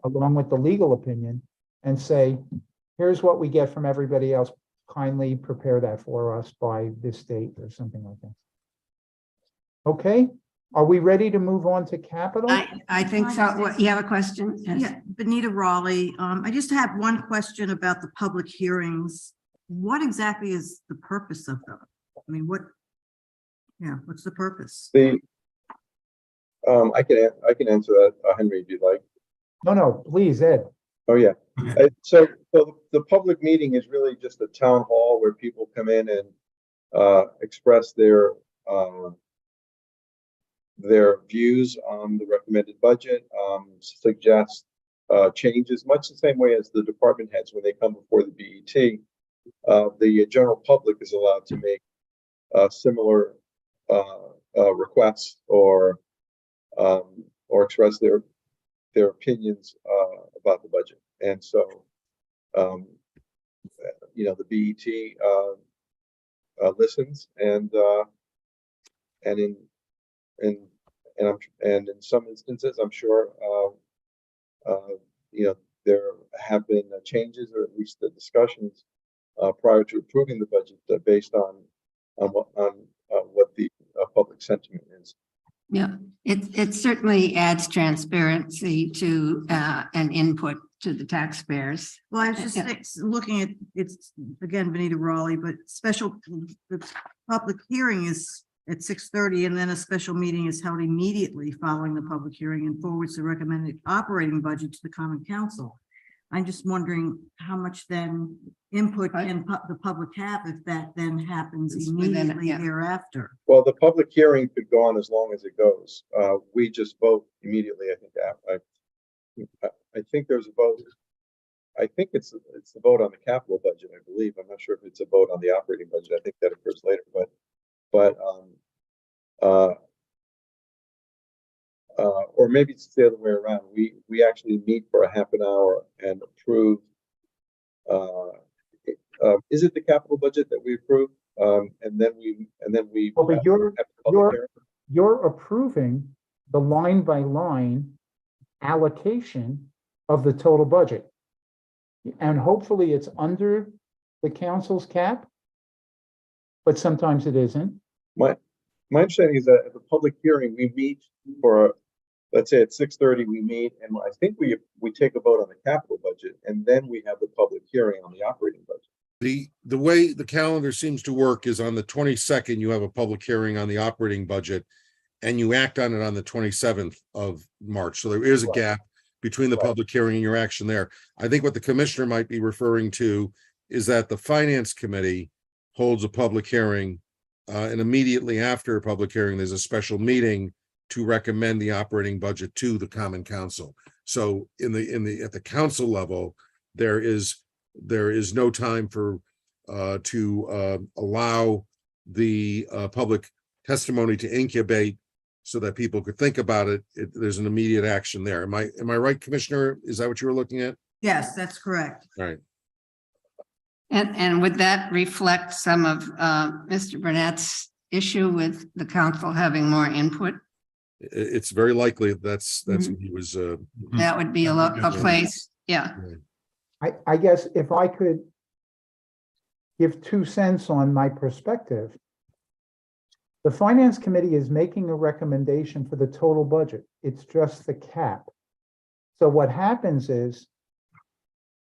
along with the legal opinion, and say, here's what we get from everybody else. Kindly prepare that for us by this date or something like that. Okay, are we ready to move on to capital? I think so. What, you have a question? Yes. Yeah, Benita Raleigh. I just have one question about the public hearings. What exactly is the purpose of them? I mean, what's the purpose? I can answer that, Henry, if you'd like. No, please, Ed. Oh, yeah. So the public meeting is really just a town hall where people come in and express their views on the recommended budget, suggest changes, much the same way as the department heads when they come before the BET. The general public is allowed to make similar requests or express their opinions about the budget. And so, the BET listens and in some instances, I'm sure, there have been changes, or at least the discussions prior to approving the budget based on what the public sentiment is. Yeah, it certainly adds transparency to and input to the taxpayers. Well, I was just looking at, it's again, Benita Raleigh, but the public hearing is at 6:30 and then a special meeting is held immediately following the public hearing and forwards the recommended operating budget to the Common Council. I'm just wondering how much then input can the public have if that then happens It's within it, immediately yeah. thereafter? Well, the public hearing could go on as long as it goes. We just vote immediately. I think there's a vote. I think it's the vote on the capital budget, I believe. I'm not sure if it's a vote on the operating budget. I think that occurs later, or maybe it's the other way around. We actually meet for a half an hour and approve. Is it the capital budget that we approve? And then we Well, but have the public hearing? you're approving the line by line allocation of the total budget. And hopefully it's under the council's cap, but sometimes it isn't. My understanding is that at the public hearing, we meet for, let's say at 6:30, we meet, and I think we take a vote on the capital budget, and then we have the public hearing on the operating budget. The way the calendar seems to work is on the 22nd, you have a public hearing on the operating budget, and you act on it on the 27th of March. So there is a Right. gap between the Right. public hearing and your action there. I think what the commissioner might be referring to is that the finance committee holds a public hearing, and immediately after a public hearing, there's a special meeting to recommend the operating budget to the common council. So at the council level, there is no time to allow the public testimony to incubate so that people could think about it. There's an immediate action there. Am I right, Commissioner? Is that what you were looking at? Yes, that's correct. All right. And would that reflect some of Mr. Burnett's issue with the council having more input? It's very likely that's what he was. That would be a place, yeah. I guess if I could give 2 cents on my perspective, The finance committee is making a recommendation for the total budget. It's just the cap. So what happens is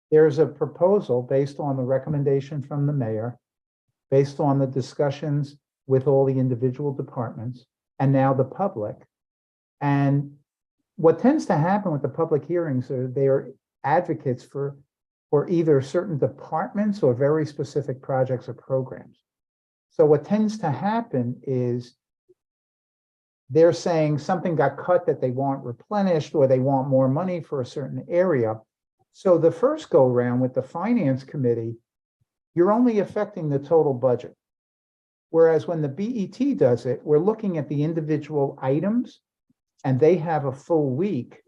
there's a proposal based on the recommendation from the mayor, based on the discussions with all the individual departments, and now the public. And what tends to happen with the public hearings are they're advocates for either certain departments or very specific projects or programs. So what tends to happen is they're saying something got cut that they want replenished, or they want more money for a certain area. So the first go round with the finance committee, you're only affecting the total budget. Whereas when the BET does it, we're looking at the individual items, and they have a full week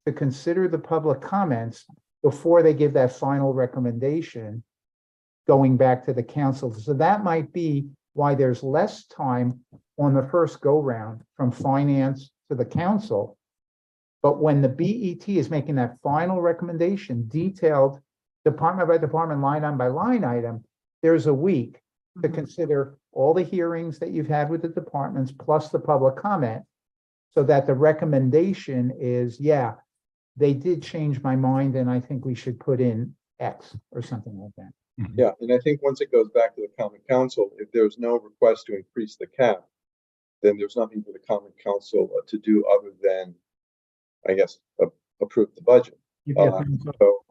to consider the public comments before they give that final recommendation going back to the council. So that might be why there's less time on the first go round from finance to the council. But when the BET is making that final recommendation, detailed department by department, line item by line item, there's a week to consider all the hearings that you've had with the departments plus the public comment, so that the recommendation is, yeah, they did change my mind and I think we should put in X or something like that. Yeah, and I think once it goes back to the common council, if there's no request to increase the cap, then there's nothing for the common council to do other than, I guess, approve the budget. So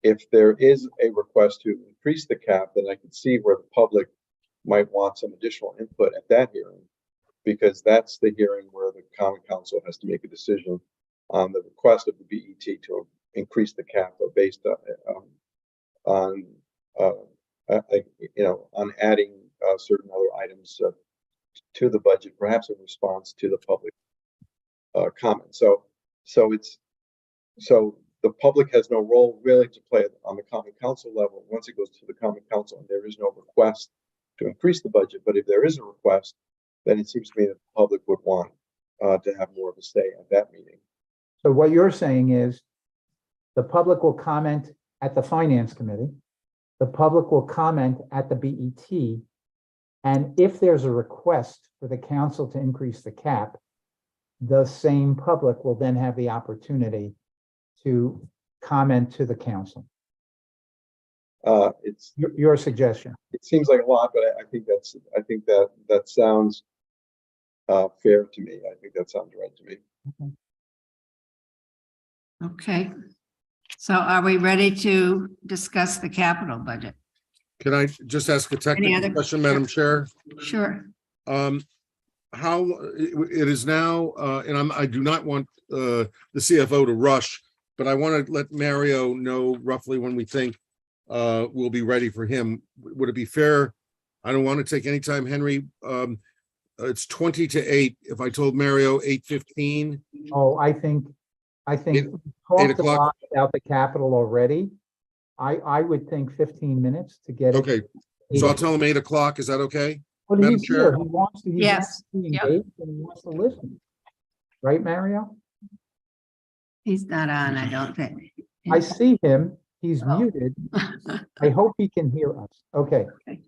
if there is a request to increase the cap, then I can see where the public might want some additional input at that hearing, because that's the hearing where the common council has to make a decision on the request of the BET to increase the cap based on on adding certain other items to the budget, perhaps in response to the public comment. So the public has no role really to play on the common council level once it goes to the common council and there is no request to increase the budget. But if there is a request, then it seems to me that the public would want to have more of a say at that meeting. So what you're saying is the public will comment at the finance committee, the public will comment at the BET, and if there's a request for the council to increase the cap, the same public will then have the opportunity to comment to the council. It's Your suggestion. it seems like a lot, but I think that sounds fair to me. I think that sounds right to me. Okay. So are we ready to discuss the capital budget? Can I just ask a Any technical other- question, Madam Chair? Sure. How it is now, and I do not want the CFO to rush, but I want to let Mario know roughly when we think we'll be ready for him. Would it be fair? I don't want to take any time, Henry. It's 20 to 8. If I told Mario 8:15, Oh, I think we Eight talked a o'clock. lot about the capital already. I would think 15 minutes to get it. okay. So I'll tell him 8 o'clock. Is that okay? But Madam he's here, Chair? he wants to, he's Yes. actually Yep. engaged and he wants to listen. Right, Mario? He's not on, I don't think. I see him, he's Oh. muted. I hope he can hear us. Okay. Okay.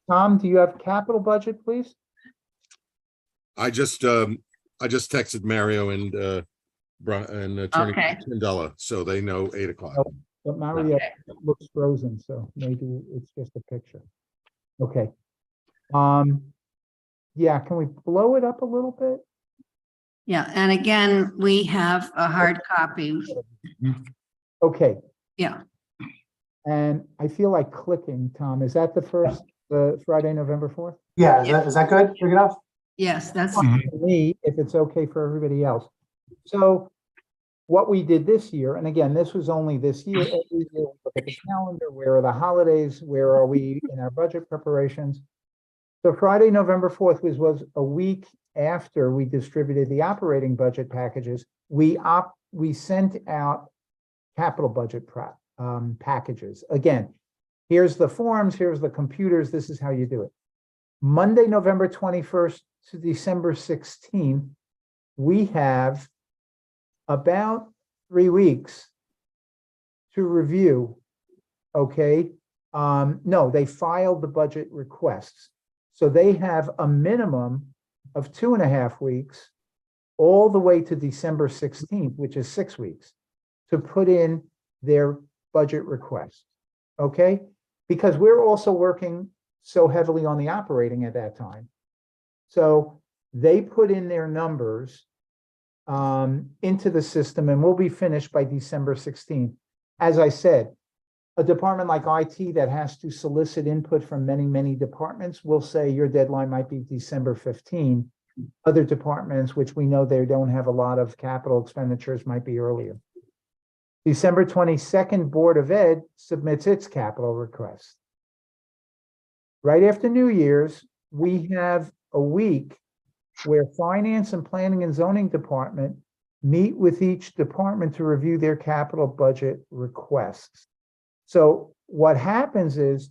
Tom, do you have capital budget, please? I just texted Mario and Attorney Okay. Mandela, so they know 8 o'clock. Oh. But Mario Okay. looks frozen, so maybe it's just a picture. Okay. Yeah, can we blow it up a little bit? Yeah, and again, we have a hard copy. Okay, Yeah, and I feel like clicking, Tom. Is that the Friday, November 4th? Yeah, is that good? Good enough? yes, that's, For me, if it's okay for everybody else. So what we did this year, and again, this was only this year, every year we look at the calendar, where are the holidays, where are we in our budget preparations? So Friday, November 4th was a week after we distributed the operating budget packages. We sent out capital budget packages. Again, here's the forms, here's the computers, this is how you do it. Monday, November 21st to December 16th, we have about 3 weeks to review, okay? No, they filed the budget requests. So they have a minimum of 2.5 weeks all the way to December 16th, which is 6 weeks, to put in their budget request. Okay? Because we're also working so heavily on the operating at that time. So they put in their numbers into the system, and we'll be finished by December 16th. As I said, a department like IT that has to solicit input from many, many departments will say your deadline might be December 15. Other departments, which we know they don't have a lot of capital expenditures, might be earlier. December 22nd, Board of Ed submits its capital request. Right after New Year's, we have a week where Finance and Planning and Zoning Department meet with each department to review their capital budget requests. So what happens is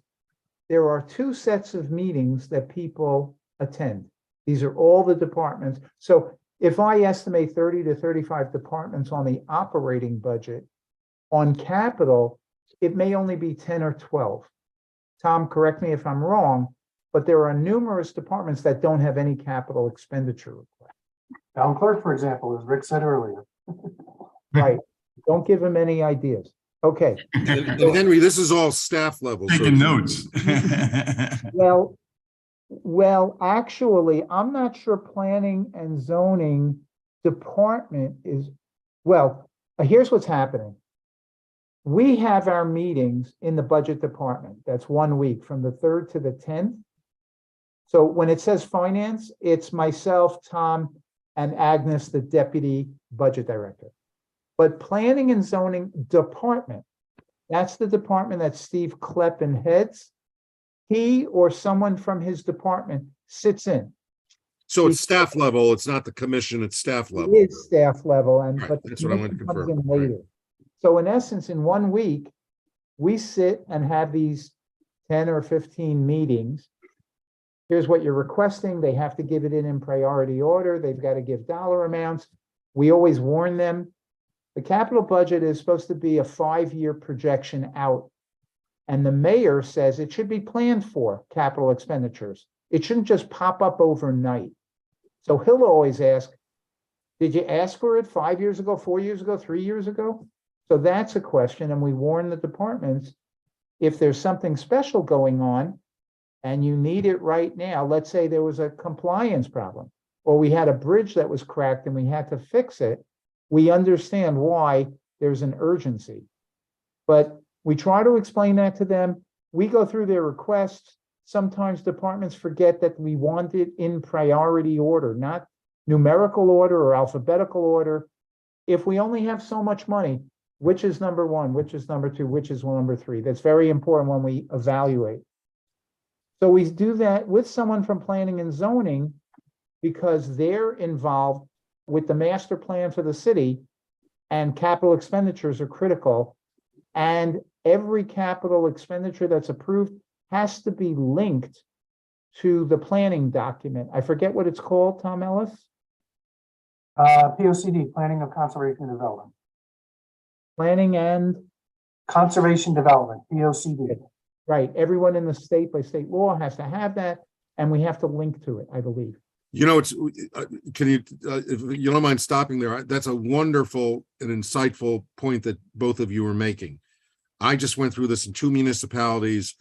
there are 2 sets of meetings that people attend. These are all the departments. So if I estimate 30 to 35 departments on the operating budget, on capital, it may only be 10 or 12. Tom, correct me if I'm wrong, but there are numerous departments that don't have any capital expenditure request. Town clerk, for example, as Rick said earlier. Right. Don't give them any ideas. Okay. And Henry, this is all staff level. so- Taking notes. Well, actually, I'm not sure planning and zoning department is, well, here's what's happening. We have our meetings in the budget department. That's 1 week from the 3rd to the 10th. So when it says finance, it's myself, Tom, and Agnes, the deputy budget director. But planning and zoning department, that's the department that Steve Kleppen heads. He or someone from his department sits in. So it's staff level, it's not the commission, it's staff It level. is staff level and, Right, but the that's what I wanted to commission comes confirm. in later. So in essence, in 1 week, we sit and have these 10 or 15 meetings. Here's what you're requesting. They have to give it in priority order. They've got to give dollar amounts. We always warn them. The capital budget is supposed to be a 5-year projection out. And the mayor says it should be planned for capital expenditures. It shouldn't just pop up overnight. So he'll always ask, did you ask for it 5 years ago, 4 years ago, 3 years ago? So that's a question, and we warn the departments, if there's something special going on and you need it right now, let's say there was a compliance problem, or we had a bridge that was cracked and we had to fix it, we understand why there's an urgency. But we try to explain that to them. We go through their requests. Sometimes departments forget that we want it in priority order, not numerical order or alphabetical order. If we only have so much money, which is number 1, which is number 2, which is number 3? That's very important when we evaluate. So we do that with someone from planning and zoning because they're involved with the master plan for the city, and capital expenditures are critical. And every capital expenditure that's approved has to be linked to the planning document. I forget what it's called, Tom Ellis? POCD, Planning of Conservation and Development. Planning and, Conservation Development, POCD. right, everyone in the state by state law has to have that, and we have to link to it, I believe. You know, it's, can you, if you don't mind stopping there, that's a wonderful and insightful point that both of you are making. I just went through this in 2 municipalities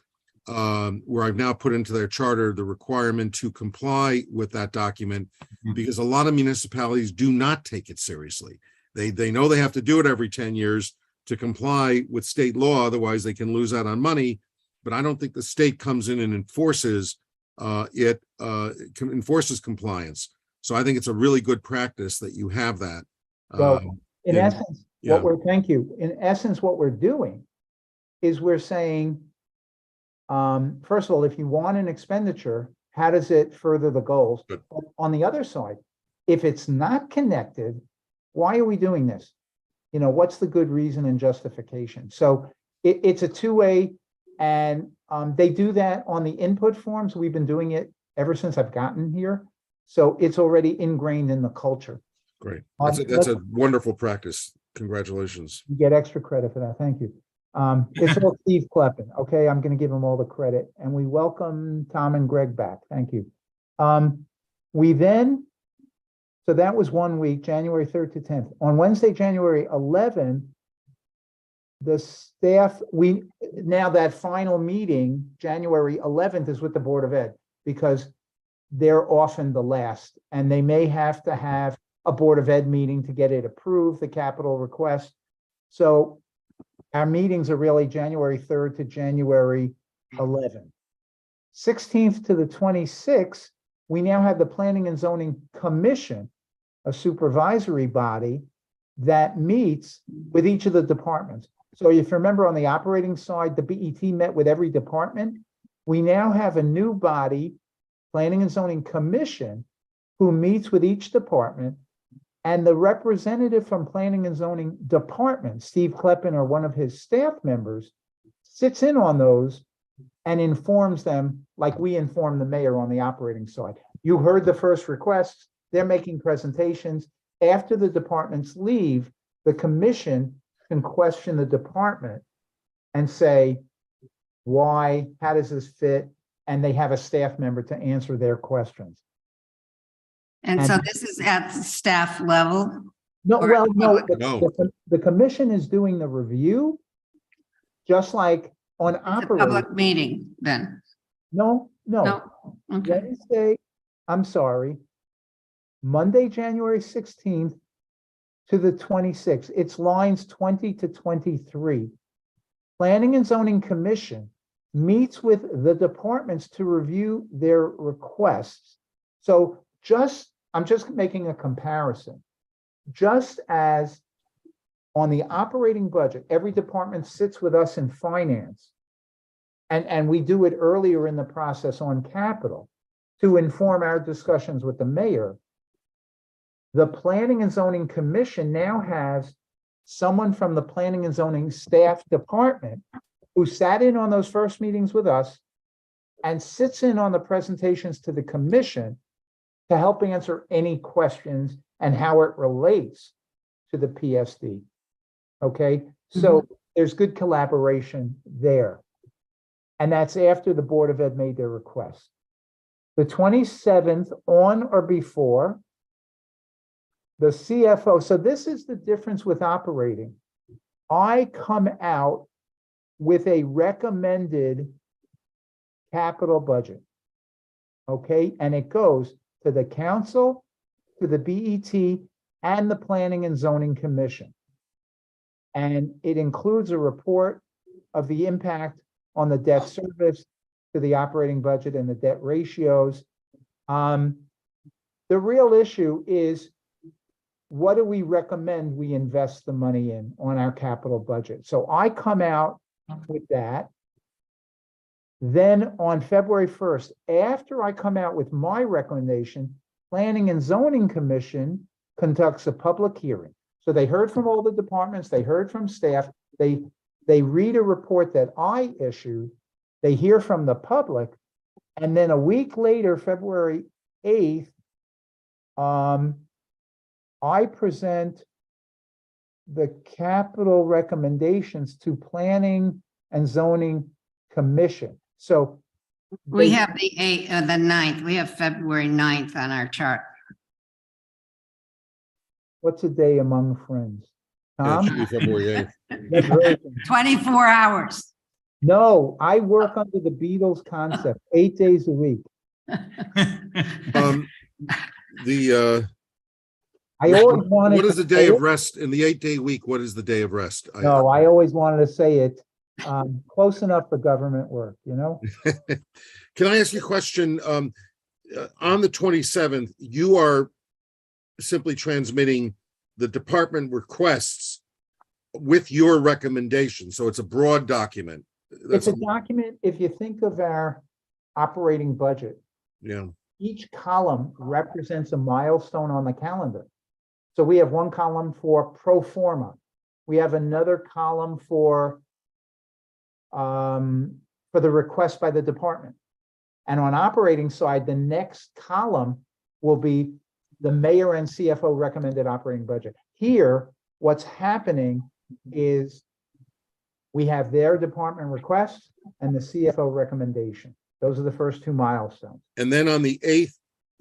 where I've now put into their charter the requirement to comply with that document, because a lot of municipalities do not take it seriously. They know they have to do it every 10 years to comply with state law, otherwise they can lose out on money. But I don't think the state comes in and enforces enforces compliance. So I think it's a really good practice that you have that. Well, in yeah, essence, yeah. thank you. In essence, what we're doing is we're saying, first of all, if you want an expenditure, how does it further the goals? Good. On the other side, if it's not connected, why are we doing this? You know, what's the good reason and justification? So it's a two-way, and they do that on the input forms. We've been doing it ever since I've gotten here. So it's already ingrained in the culture. Great. That's a wonderful practice. Congratulations. You get extra credit for that. Thank you. It's all Steve Kleppen. Okay, I'm going to give him all the credit, and we welcome Tom and Greg back. Thank you. We then, so that was 1 week, January 3rd to 10th. On Wednesday, January 11th, the staff, now that final meeting, January 11th, is with the Board of Ed, because they're often the last, and they may have to have a Board of Ed meeting to get it approved, the capital request. So our meetings are really January 3rd to January 11th. 16th to the 26th, we now have the Planning and Zoning Commission, a supervisory body that meets with each of the departments. So if you remember, on the operating side, the BET met with every department. We now have a new body, Planning and Zoning Commission, who meets with each department, and the representative from Planning and Zoning Department, Steve Kleppen, or one of his staff members, sits in on those and informs them like we inform the mayor on the operating side. You heard the first requests, they're making presentations. After the departments leave, the commission can question the department and say, why, how does this fit? And they have a staff member to answer their questions. And so this is at the staff level? No, Or- well, no, No. the commission is doing the review, just like on It's a operating. public meeting then? No. No? Okay. Wednesday, I'm sorry, Monday, January 16th to the 26th, it's lines 20 to 23. Planning and Zoning Commission meets with the departments to review their requests. So I'm just making a comparison. Just as on the operating budget, every department sits with us in finance, and we do it earlier in the process on capital to inform our discussions with the mayor. The Planning and Zoning Commission now has someone from the Planning and Zoning staff department who sat in on those first meetings with us and sits in on the presentations to the commission to help answer any questions and how it relates to the PSD. Okay, so there's good collaboration there. And that's after the Board of Ed made their request. The 27th, on or before, the CFO, so this is the difference with operating. I come out with a recommended capital budget. Okay, and it goes to the council, to the BET, and the Planning and Zoning Commission. And it includes a report of the impact on the debt service to the operating budget and the debt ratios. The real issue is, what do we recommend we invest the money in on our capital budget? So I come out with that. Then on February 1st, after I come out with my recommendation, Planning and Zoning Commission conducts a public hearing. So they heard from all the departments, they heard from staff, they read a report that I issued, they hear from the public, and then a week later, February 8th, I present the capital recommendations to Planning and Zoning Commission. So We they- have the 9th, we have February 9th on our chart. what's a day among friends? Yeah, it should Tom? be February 8th. That's very- 24 hours. No, I work under the Beatles concept, 8 days a week. The, I always wanted. what is to the day say of it. rest in the 8-day week? What is the day of rest? No, I always wanted to say it, close enough for government work, you know? Can I ask you a question? On the 27th, you are simply transmitting the department requests with your recommendation. So it's a broad document. It's a document, if you think of our operating budget, Yeah, each column represents a milestone on the calendar. So we have one column for pro forma. We have another column for the request by the department. And on operating side, the next column will be the mayor and CFO recommended operating budget. Here, what's happening is we have their department request and the CFO recommendation. Those are the first two milestones. and then on the 8th,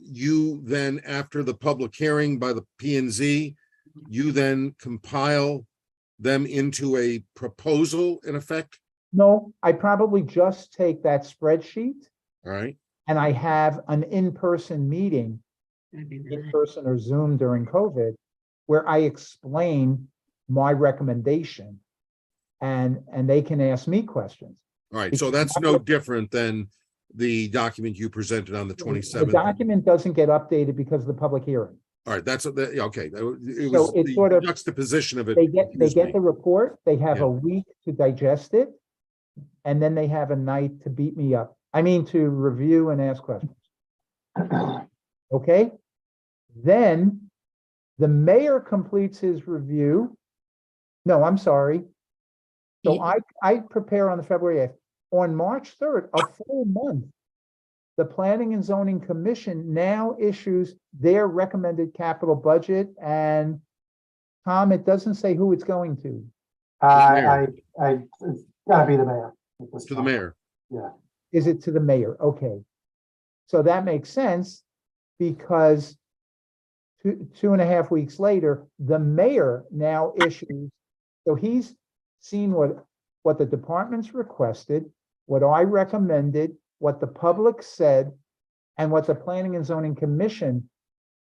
you then, after the public hearing by the P and Z, you then compile them into a proposal in effect, No, I probably just take that spreadsheet all right? and I have an in-person meeting, in person or Zoom during COVID, where I explain my recommendation and they can ask me questions. All right, so that's no different than the document you presented on the The 27th. document doesn't get updated because of the public hearing. All right, that's, yeah, okay, it So was it's sort the of- juxtaposition of it. They get confused me. the report, they have Yeah. a week to digest it, and then they have a night to beat me up. I mean, to review and ask questions. Okay? Then the mayor completes his review. No, I'm sorry. So I prepare on the February 8th. On March 3rd, a full month, the Planning and Zoning Commission now issues their recommended capital budget, and Tom, it doesn't say who it's going to. It's gotta be the mayor. at this To the time. mayor. Is it to the mayor? Okay. So that makes sense because 2.5 weeks later, the mayor now issues, so he's seen what the departments requested, what I recommended, what the public said, and what the Planning and Zoning Commission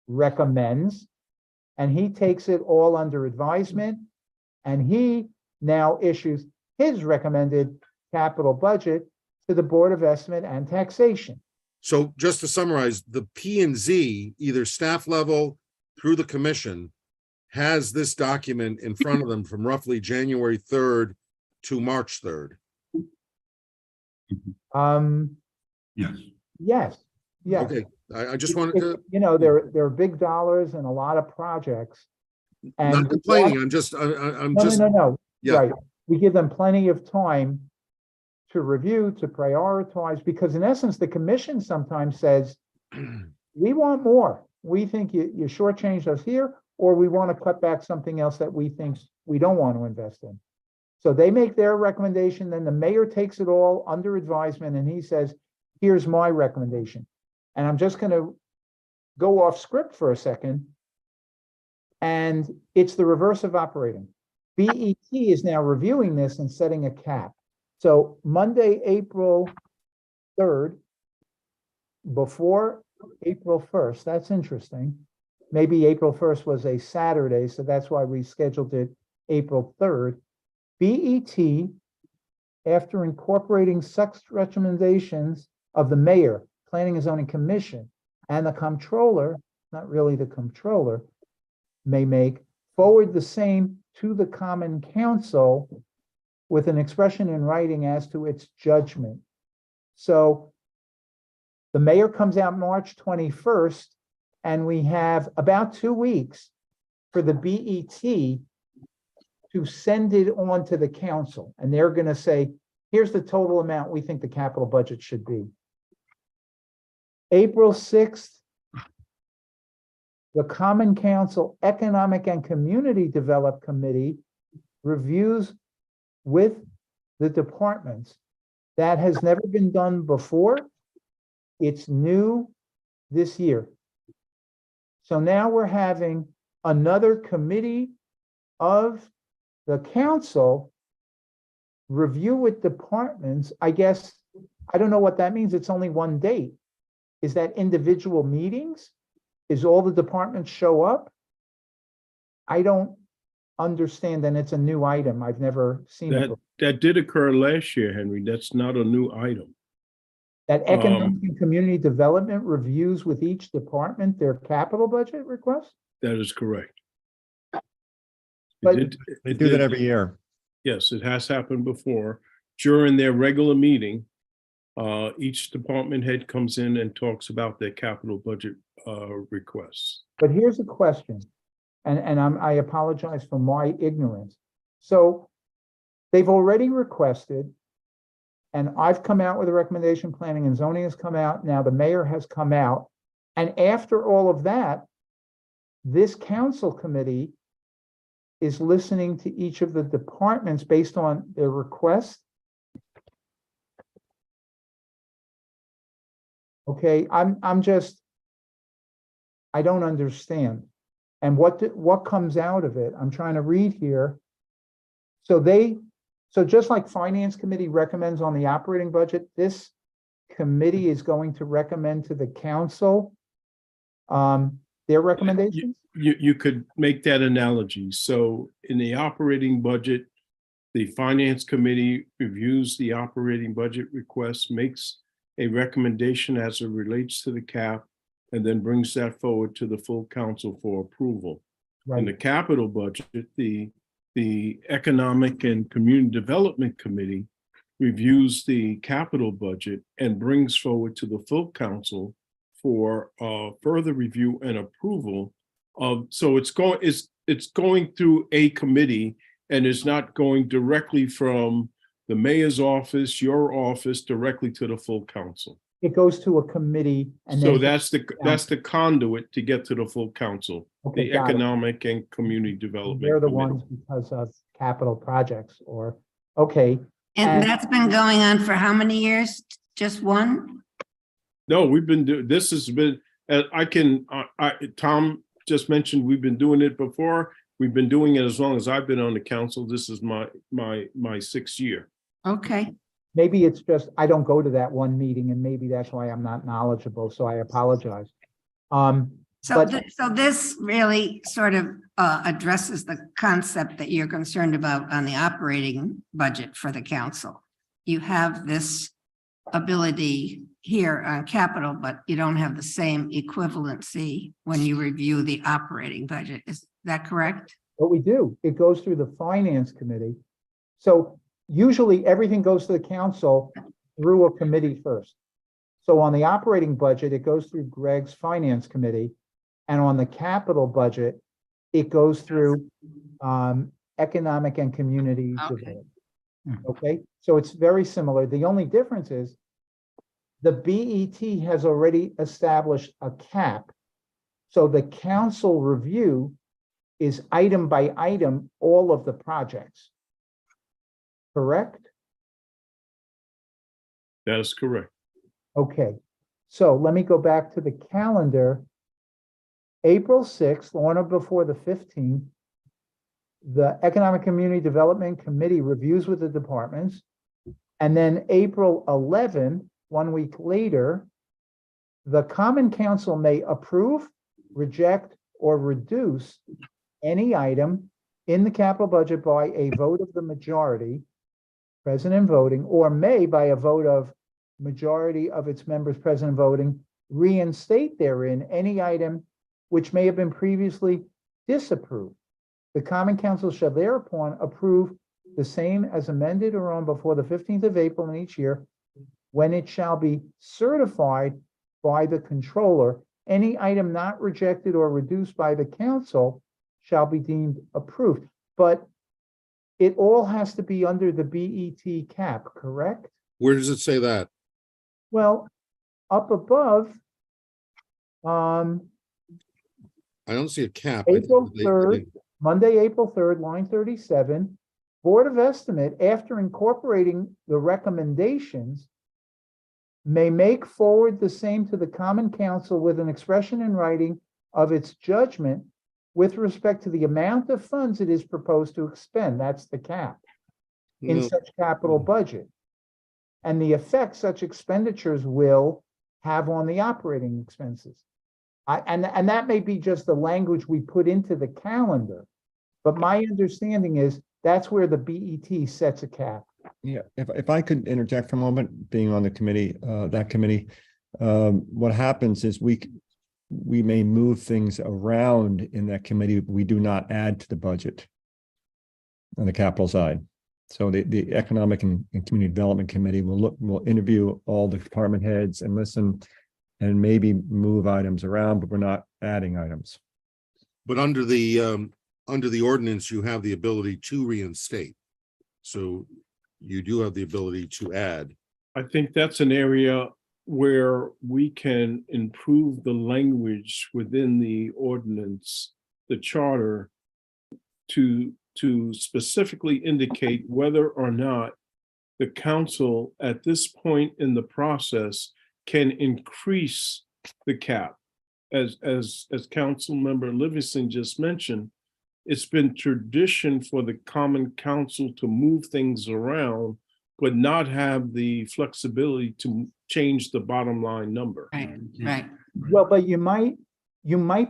recommends. And he takes it all under advisement, and he now issues his recommended capital budget to the Board of Estimate and Taxation. So just to summarize, the P and Z, either staff level through the commission, has this document in front of them from roughly January 3rd to March 3rd. Yes. Yes, yes. Okay, I just wanted to, You know, there are big dollars and a lot of projects. And not complaining, I'm just, I'm No, just, no, yeah. right. We give them plenty of time to review, to prioritize, because in essence, the commission sometimes says, we want more. We think you shortchanged us here, or we want to cut back something else that we think we don't want to invest in. So they make their recommendation, then the mayor takes it all under advisement and he says, here's my recommendation. And I'm just going to go off script for a second. And it's the reverse of operating. BET is now reviewing this and setting a cap. So Monday, April 3rd, before April 1st, that's interesting. Maybe April 1st was a Saturday, so that's why we scheduled it April 3rd. BET, after incorporating such recommendations of the mayor, Planning and Zoning Commission, and the comptroller, not really the comptroller, may make, forward the same to the Common Council with an expression in writing as to its judgment. So the mayor comes out March 21st, and we have about 2 weeks for the BET to send it on to the council. And they're going to say, here's the total amount we think the capital budget should be. April 6th, the Common Council Economic and Community Development Committee reviews with the departments. That has never been done before. It's new this year. So now we're having another committee of the council review with departments. I guess, I don't know what that means. It's only one date. Is that individual meetings? Is all the departments show up? I don't understand, and it's a new item. I've never seen it. That did occur last year, Henry. That's not a new item. That economic and community development reviews with each department their capital budget request? That is correct. But- They do that every year. Yes, it has happened before. During their regular meeting, each department head comes in and talks about their capital budget requests. But here's a question, and I apologize for my ignorance. So they've already requested, and I've come out with a recommendation, Planning and Zoning has come out, now the mayor has come out. And after all of that, this council committee is listening to each of the departments based on their request. Okay, I'm just, I don't understand. And what comes out of it? I'm trying to read here. So just like Finance Committee recommends on the operating budget, this committee is going to recommend to the council their recommendations? You could make that analogy. So in the operating budget, the finance committee reviews the operating budget request, makes a recommendation as it relates to the cap, and then brings that forward to the full council for approval. In the Right, capital budget, the Economic and Community Development Committee reviews the capital budget and brings forward to the full council for further review and approval of, so it's going through a committee, and it's not going directly from the mayor's office, your office, directly to the full council. it goes to a committee and So then. that's the conduit to get to the full council, Okay, the got it. Economic and Community Development. They're the Committee. ones because of capital projects or, okay, And And- that's been going on for how many years? Just one? No, we've been doing, this has been, Tom just mentioned, we've been doing it before. We've been doing it as long as I've been on the council. This is my sixth year. Okay. maybe it's just, I don't go to that one meeting and maybe that's why I'm not knowledgeable, so I apologize. So, But- so this really sort of addresses the concept that you're concerned about on the operating budget for the council. You have this ability here on capital, but you don't have the same equivalency when you review the operating budget. Is that correct? What we do, it goes through the finance committee. So usually everything goes to the council through a committee first. So on the operating budget, it goes through Greg's finance committee. And on the capital budget, it goes through economic and community Okay. development. Okay, so it's very similar. The only difference is the BET has already established a cap. So the council review is item by item, all of the projects. Correct? That is correct. Okay, so let me go back to the calendar. April 6th, on or before the 15th, the Economic Community Development Committee reviews with the departments. And then April 11th, 1 week later, the Common Council may approve, reject, or reduce any item in the capital budget by a vote of the majority present and voting, or may by a vote of majority of its members present and voting, reinstate therein any item which may have been previously disapproved. The Common Council shall thereupon approve the same as amended or on before the 15th of April in each year, when it shall be certified by the controller. Any item not rejected or reduced by the council shall be deemed approved. But it all has to be under the BET cap, correct? Where does it say that? Well, up above, I don't see a cap. April 3rd, Monday, April 3rd, line 37, Board of Estimate, after incorporating the recommendations, may make forward the same to the Common Council with an expression in writing of its judgment with respect to the amount of funds it is proposed to expend. That's the cap in No. such capital budget. And the effect such expenditures will have on the operating expenses. And that may be just the language we put into the calendar. But my understanding is that's where the BET sets a cap. Yeah, if I could interject for a moment, being on the committee, that committee, what happens is we may move things around in that committee. We do not add to the budget on the capital side. So the Economic and Community Development Committee will interview all the department heads and listen and maybe move items around, but we're not adding items. But under the ordinance, you have the ability to reinstate. So you do have the ability to add. I think that's an area where we can improve the language within the ordinance, the charter, to specifically indicate whether or not the council at this point in the process can increase the cap as Council Member Livingston just mentioned, it's been tradition for the Common Council to move things around, but not have the flexibility to change the bottom line number. Right, right. Well, but you might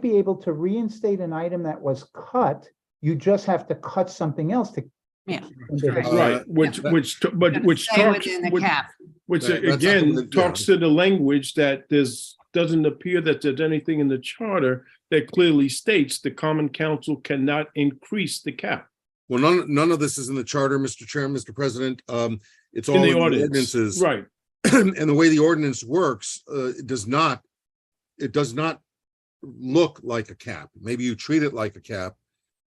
be able to reinstate an item that was cut. You just have to cut something else to. Yeah. Right. Right, which Stay talks, within the which cap. That's again something that- talks to the language that doesn't appear that there's anything in the charter that clearly states the Common Council cannot increase the cap. Well, none of this is in the charter, Mr. Chair, Mr. President. It's all In in the the ordinance, ordinances. right? And the way the ordinance works, it does not look like a cap. Maybe you treat it like a cap.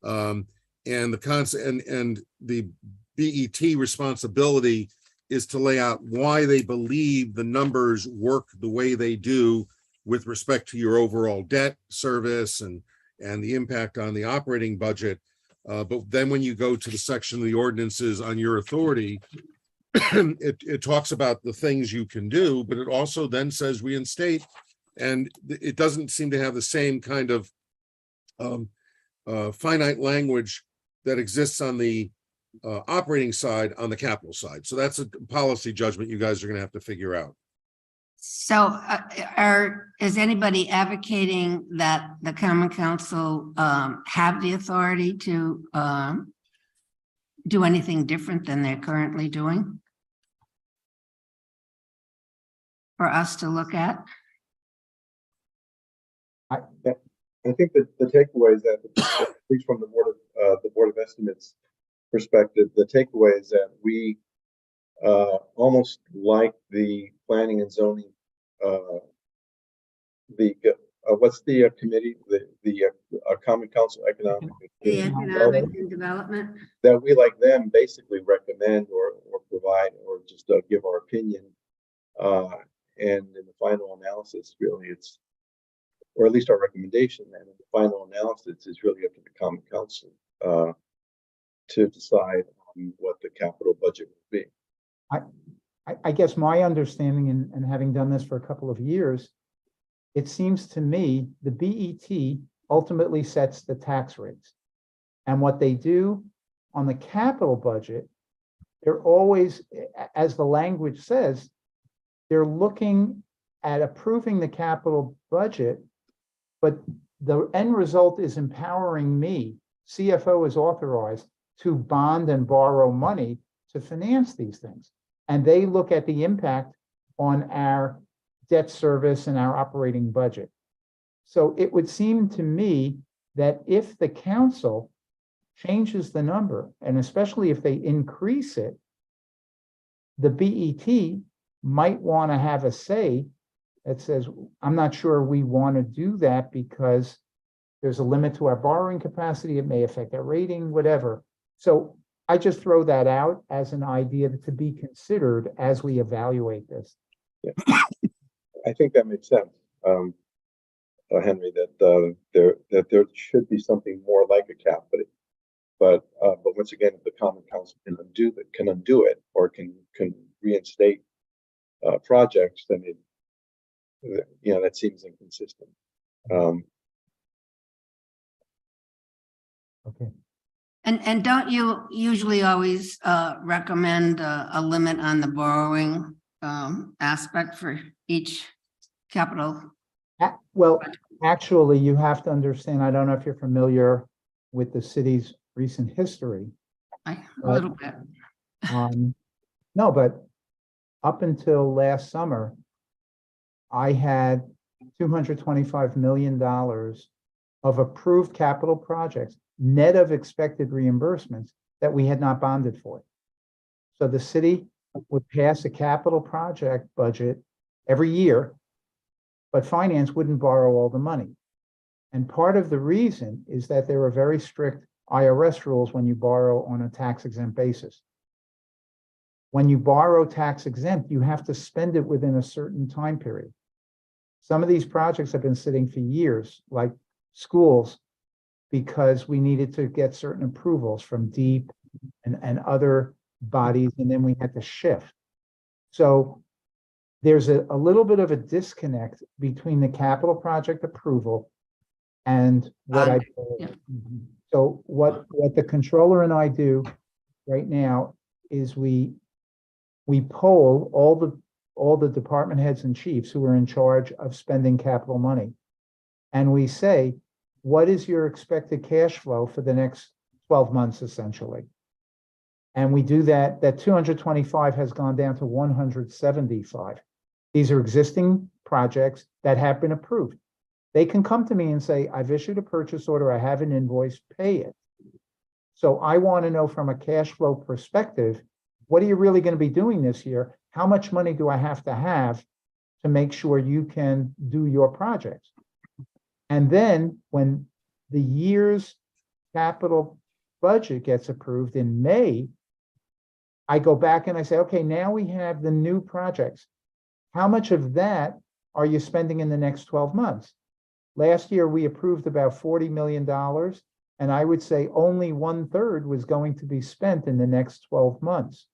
And the concept and the BET responsibility is to lay out why they believe the numbers work the way they do with respect to your overall debt service and the impact on the operating budget. But then when you go to the section of the ordinances on your authority, it talks about the things you can do, but it also then says reinstate. And it doesn't seem to have the same kind of finite language that exists on the operating side on the capital side. So that's a policy judgment you guys are going to have to figure out. So is anybody advocating that the Common Council have the authority to do anything different than they're currently doing? For us to look at? I think that the takeaway is that, at least from the Board of Estimates perspective, the takeaway is that we almost like the planning and zoning, what's the committee, the Common Council Economic. The economic development? That we, like them, basically recommend or provide or just give our opinion. And in the final analysis, really, or at least our recommendation, and in the final analysis is really up to the Common Council to decide on what the capital budget will be. I guess my understanding and having done this for a couple of years, it seems to me the BET ultimately sets the tax rates. And what they do on the capital budget, they're always, as the language says, they're looking at approving the capital budget, but the end result is empowering me, CFO is authorized to bond and borrow money to finance these things. And they look at the impact on our debt service and our operating budget. So it would seem to me that if the council changes the number, and especially if they increase it, the BET might want to have a say that says, I'm not sure we want to do that because there's a limit to our borrowing capacity. It may affect our rating, whatever. So I just throw that out as an idea to be considered as we evaluate this. Yeah. I think that makes sense, Henry, that there should be something more like a cap, but once again, if the Common Council can undo it or can reinstate projects, then that seems inconsistent. Okay. And don't you usually always recommend a limit on the borrowing aspect for each capital? Well, actually, you have to understand, I don't know if you're familiar with the city's recent history. A little bit. No, but up until last summer, I had $225 million of approved capital projects, net of expected reimbursements that we had not bonded for. So the city would pass a capital project budget every year, but finance wouldn't borrow all the money. And part of the reason is that there are very strict IRS rules when you borrow on a tax exempt basis. When you borrow tax exempt, you have to spend it within a certain time period. Some of these projects have been sitting for years, like schools, because we needed to get certain approvals from DEEP and other bodies, and then we had to shift. So there's a little bit of a disconnect between the capital project approval and what I. Yeah. So what the controller and I do right now is we poll all the department heads and chiefs who are in charge of spending capital money. And we say, what is your expected cash flow for the next 12 months, essentially? And we do that 225 has gone down to 175. These are existing projects that have been approved. They can come to me and say, I've issued a purchase order, I have an invoice, pay it. So I want to know from a cash flow perspective, what are you really going to be doing this year? How much money do I have to make sure you can do your projects? And then when the year's capital budget gets approved in May, I go back and I say, okay, now we have the new projects. How much of that are you spending in the next 12 months? Last year, we approved about $40 million, and I would say only 1/3 was going to be spent in the next 12 months.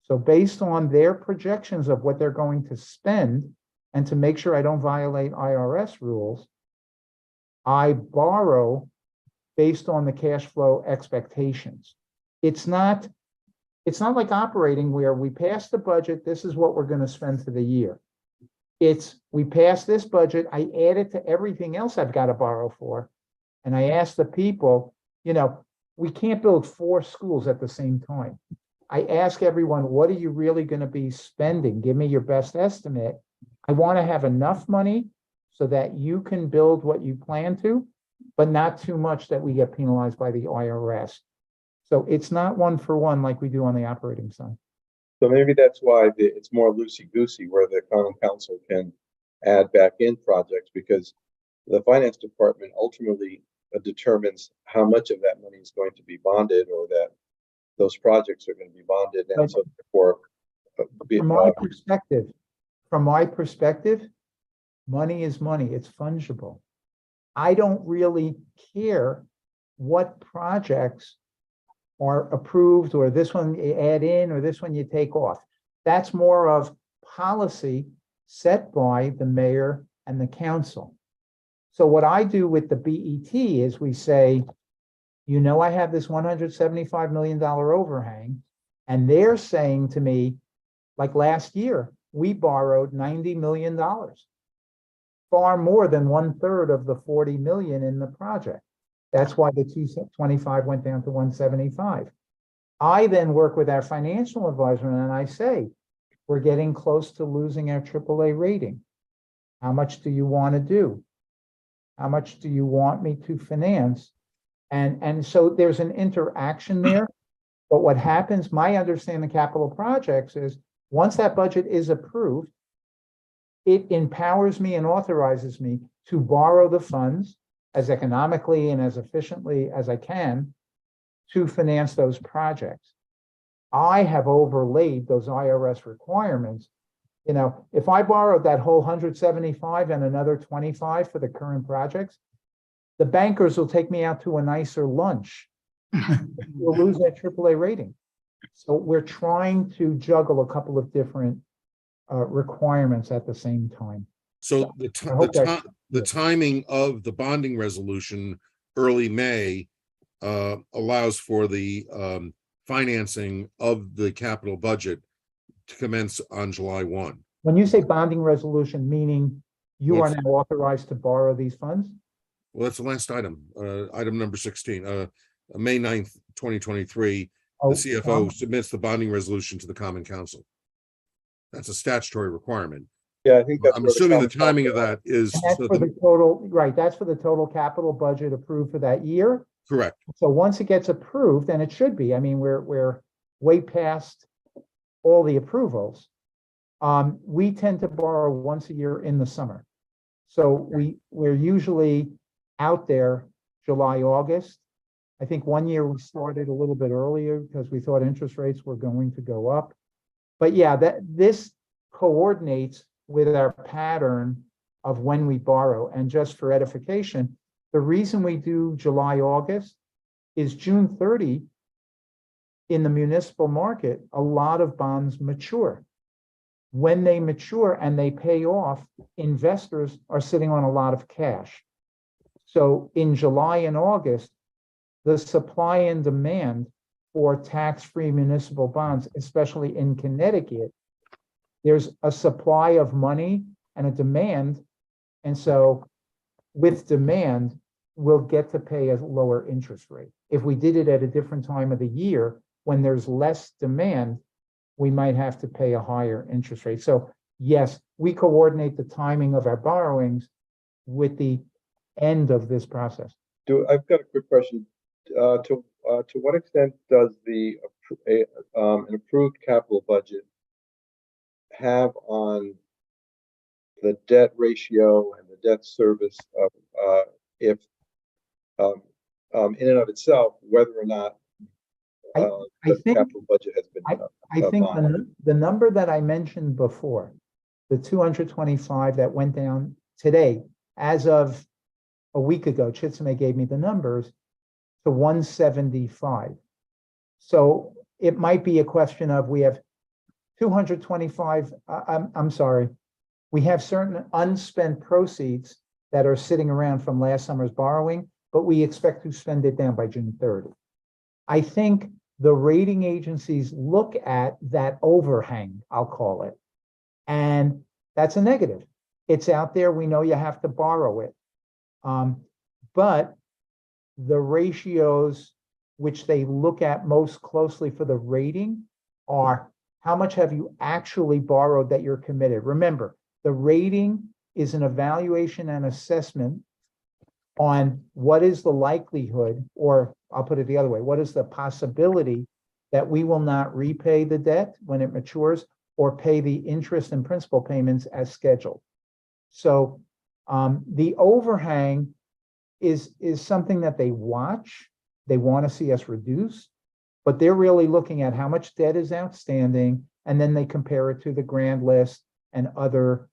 So based on their projections of what they're going to spend, and to make sure I don't violate IRS rules, I borrow based on the cash flow expectations. It's not like operating where we pass the budget, this is what we're going to spend for the year. It's, we pass this budget, I add it to everything else I've got to borrow for. And I ask the people, we can't build 4 schools at the same time. I ask everyone, what are you really going to be spending? Give me your best estimate. I want to have enough money so that you can build what you plan to, but not too much that we get penalized by the IRS. So it's not 1-for-1 like we do on the operating side. So maybe that's why it's more loosey-goosey, where the common council can add back in projects, because the finance department ultimately determines how much of that money is going to be bonded, or that those projects are going to be bonded. And so therefore, from my perspective, money is money. It's fungible. I don't really care what projects are approved, or this one you add in, or this one you take off. That's more of policy set by the mayor and the council. So what I do with the BET is we say, I have this $175 million overhang, and they're saying to me, like last year, we borrowed $90 million, far more than 1/3 of the 40 million in the project. That's why the 225 went down to 175. I then work with our financial advisor and I say, we're getting close to losing our AAA rating. How much do you want to do? How much do you want me to finance? And so there's an interaction there. But what happens, my understanding of capital projects is, once that budget is approved, it empowers me and authorizes me to borrow the funds as economically and as efficiently as I can to finance those projects. I have overlaid those IRS requirements. If I borrowed that whole 175 and another 25 for the current projects, the bankers will take me out to a nicer lunch. We'll lose that AAA rating. So we're trying to juggle a couple of different requirements at the same time. So the timing of the bonding resolution early May allows for the financing of the capital budget to commence on July 1. When you say bonding resolution, meaning you are now authorized to borrow these funds? Well, that's the last item, item number 16, May 9th, 2023. The CFO submits the bonding resolution to the Common Council. That's a statutory requirement. Yeah, I think that's. I'm assuming the timing of that is. That's for the total, right, that's for the total capital budget approved for that year. Correct. So once it gets approved, and it should be, I mean, we're way past all the approvals. We tend to borrow once a year in the summer. So we're usually out there July, August. I think one year we started a little bit earlier because we thought interest rates were going to go up. But yeah, this coordinates with our pattern of when we borrow. And just for edification, the reason we do July, August is June 30 in the municipal market, a lot of bonds mature. When they mature and they pay off, investors are sitting on a lot of cash. So in July and August, the supply and demand for tax-free municipal bonds, especially in Connecticut, there's a supply of money and a demand. And so with demand, we'll get to pay a lower interest rate. If we did it at a different time of the year, when there's less demand, we might have to pay a higher interest rate. So yes, we coordinate the timing of our borrowings with the end of this process. I've got a quick question. To what extent does an approved capital budget have on the debt ratio and the debt service of if in and of itself, whether or not I the think- capital budget has been I think bond. the number that I mentioned before, the 225 that went down today, as of a week ago, Chitsame gave me the numbers to 175. So it might be a question of we have 225, I'm sorry, we have certain unspent proceeds that are sitting around from last summer's borrowing, but we expect to spend it down by June 30. I think the rating agencies look at that overhang, I'll call it, and that's a negative. It's out there. We know you have to borrow it. But the ratios which they look at most closely for the rating are how much have you actually borrowed that you're committed? Remember, the rating is an evaluation and assessment on what is the likelihood, or I'll put it the other way, what is the possibility that we will not repay the debt when it matures or pay the interest and principal payments as scheduled. So the overhang is something that they watch. They want to see us reduce, but they're really looking at how much debt is outstanding, and then they compare it to the grand list and other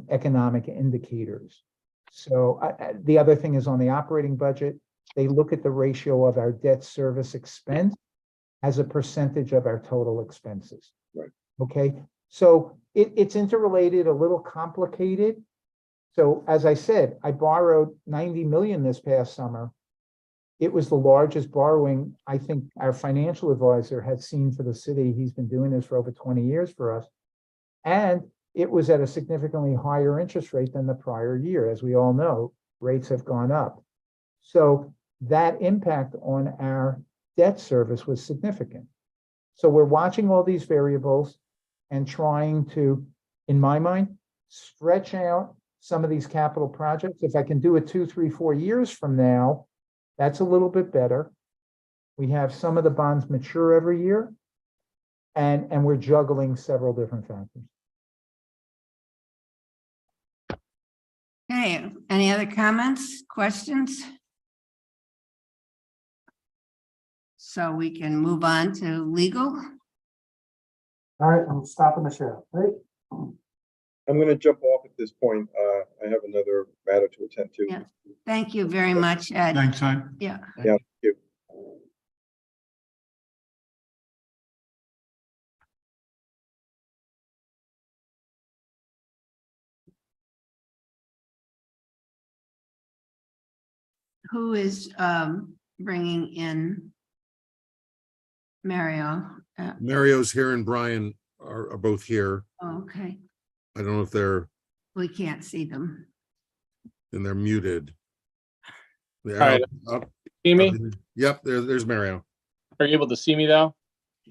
economic indicators. So the other thing is on the operating budget, they look at the ratio of our debt service expense as a percentage of our total expenses. Right. Okay, so it's interrelated, a little complicated. So as I said, I borrowed 90 million this past summer. It was the largest borrowing I think our financial advisor had seen for the city. He's been doing this for over 20 years for us. And it was at a significantly higher interest rate than the prior year. As we all know, rates have gone up. So that impact on our debt service was significant. So we're watching all these variables and trying to, in my mind, stretch out some of these capital projects. If I can do it 2, 3, 4 years from now, that's a little bit better. We have some of the bonds mature every year, and we're juggling several different factors. Okay, any other comments, questions? So we can move on to legal. All right, I'm stopping the share, right? I'm going to jump off at this point. I have another matter to attend to. Yeah. Thank you very much, Ed. Thanks, Ed. Yeah. Yeah, thank you. Who is bringing in Mario? Mario's here and Brian are both here. Okay, I don't know if they're, we can't see them. and they're muted. They're All right. up. See me? Yep, there's Mario. Are you able to see me though?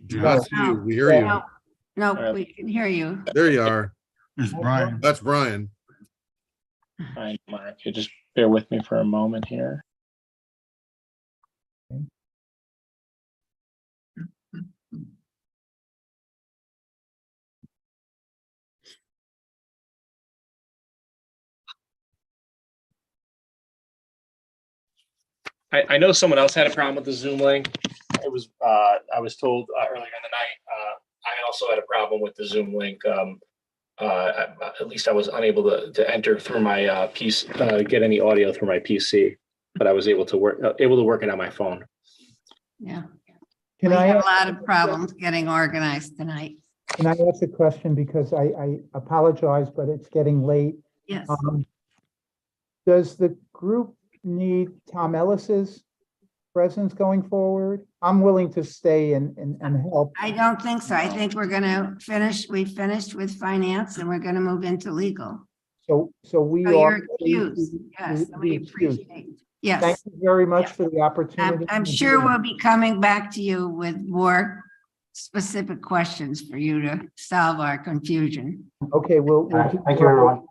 Do not see you. We hear you. No, no, we can hear you. There you are. It's Brian. That's Brian. All right, Mark, you just bear with me for a moment here. I know someone else had a problem with the Zoom link. It was I was told earlier in the night. I also had a problem with the Zoom link. At least I was unable to enter through my PC, get any audio through my PC, but I was able to work it on my phone. Yeah. Can We I had a ask- lot of problems getting organized tonight. Can I ask a question? Because I apologize, but it's getting late. Yes, Does the group need Tom Ellis's presence going forward? I'm willing to stay and help. I don't think so. I think we're gonna finish, we finished with finance and we're gonna move into legal. So we So are. you're excused. Yes, we excused. appreciate. Thank Yes, you very much for the opportunity. I'm sure we'll be coming back to you with more specific questions for you to solve our confusion. Okay, we'll. All right, thank you, everyone.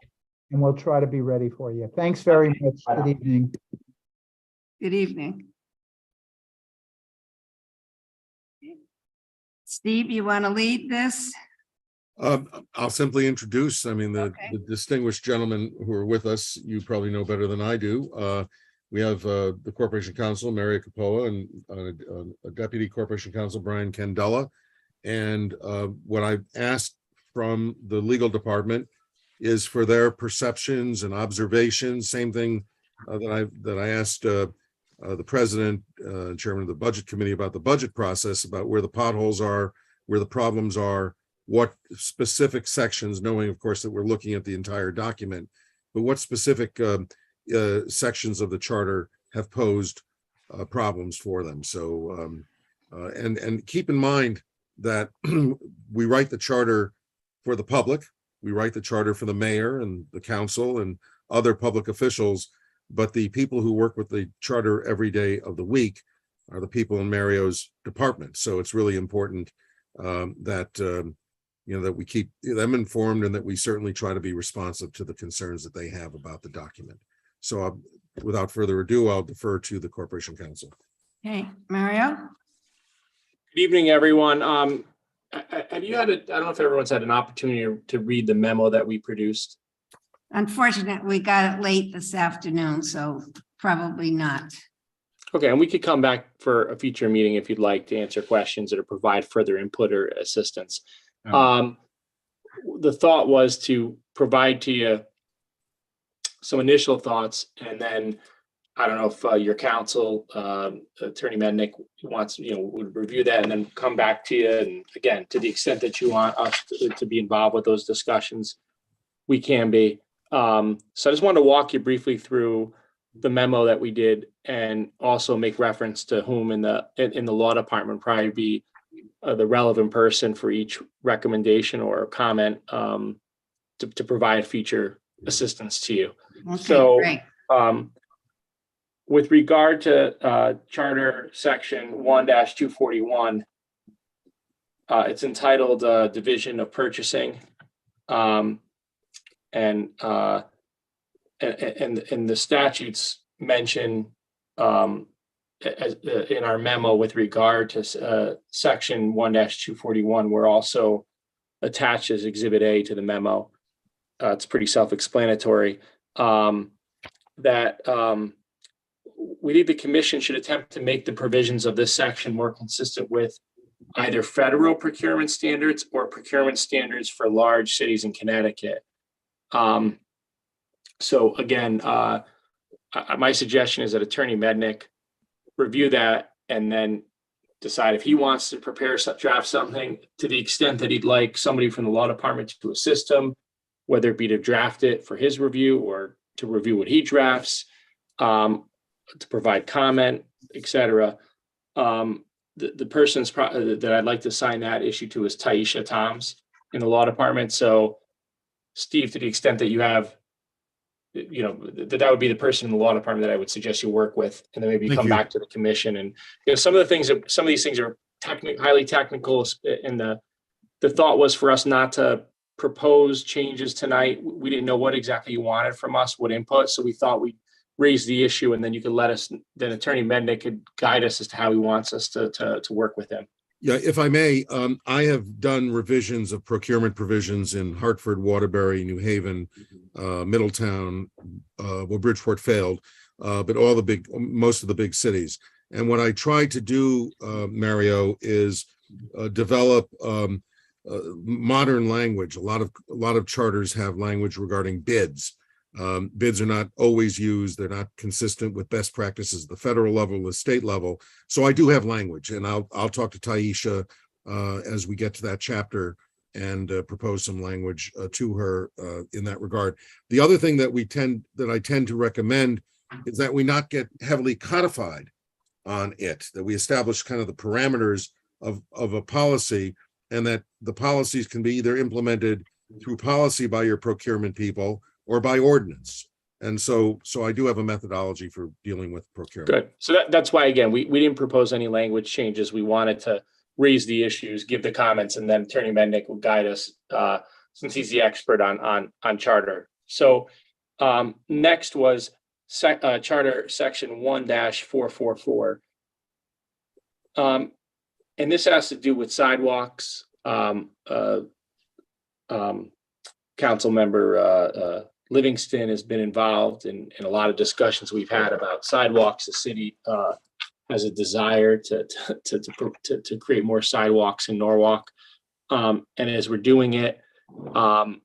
And we'll try to be ready for you. Thanks very much. Bye now. Good evening. Good evening. Steve, you want to lead this? I'll simply introduce, I mean, Okay. the distinguished gentlemen who are with us, you probably know better than I do. We have the Corporation Counsel, Maria Capola, and a Deputy Corporation Counsel, Brian Candela. And what I've asked from the legal department is for their perceptions and observations, same thing that I asked the president, chairman of the budget committee about the budget process, about where the potholes are, where the problems are, what specific sections, knowing of course that we're looking at the entire document, but what specific sections of the charter have posed problems for them. So and keep in mind that we write the charter for the public. We write the charter for the mayor and the council and other public officials, but the people who work with the charter every day of the week are the people in Mario's department. So it's really important that that we keep them informed and that we certainly try to be responsive to the concerns that they have about the document. So without further ado, I'll defer to the Corporation Counsel. Okay, Mario? Good evening, everyone. Have you had I don't know if everyone's had an opportunity to read the memo that we produced. Unfortunately, we got it late this afternoon, so probably not. Okay, and we could come back for a future meeting if you'd like to answer questions or to provide further input or assistance. The thought was to provide to you some initial thoughts, and then I don't know if your counsel, Attorney Mednick, wants, would review that and then come back to you. And again, to the extent that you want us to be involved with those discussions, we can be. So I just wanted to walk you briefly through the memo that we did, and also make reference to whom in the law department probably be the relevant person for each recommendation or comment to provide future assistance to you. Okay, So, great. With regard to Charter Section 1-241, it's entitled Division of Purchasing. And the statutes mention in our memo with regard to Section 1-241 were also attached as Exhibit A to the memo. It's pretty self-explanatory that we think the commission should attempt to make the provisions of this section more consistent with either federal procurement standards or procurement standards for large cities in Connecticut. So again, my suggestion is that Attorney Mednick review that and then decide if he wants to draft something, to the extent that he'd like somebody from the law department to assist him, whether it be to draft it for his review or to review what he drafts, to provide comment, etc. The person's that I'd like to sign that issue to is Taisha Toms in the law department. So Steve, to the extent that you have, that would be the person in the law department that I would suggest you work with, and then maybe come back to the commission. And some of these things are highly technical, and the thought was for us not to propose changes tonight. We didn't know what exactly you wanted from us, what input, so we thought we'd raise the issue, and then you could then Attorney Mednick could guide us as to how he wants us to work with him. Yeah, if I may, I have done revisions of procurement provisions in Hartford, Waterbury, New Haven, Middletown, well, Bridgeport failed, but most of the big cities. And what I tried to do, Mario, is develop modern language. A lot of charters have language regarding bids. Bids are not always used. They're not consistent with best practices at the federal level, the state level. So I do have language, and I'll talk to Taisha as we get to that chapter and propose some language to her in that regard. The other thing that I tend to recommend is that we not get heavily codified on it, that we establish kind of the parameters of a policy, and that the policies can be either implemented through policy by your procurement people or by ordinance. And so I do have a methodology for dealing with procurement. Good. So that's why, again, we didn't propose any language changes. We wanted to raise the issues, give the comments, and then Attorney Mendick will guide us since he's the expert on charter. So next was Charter Section 1-444. And this has to do with sidewalks. Council member Livingston has been involved in a lot of discussions we've had about sidewalks. The city has a desire to create more sidewalks in Norwalk. And as we're doing it, we're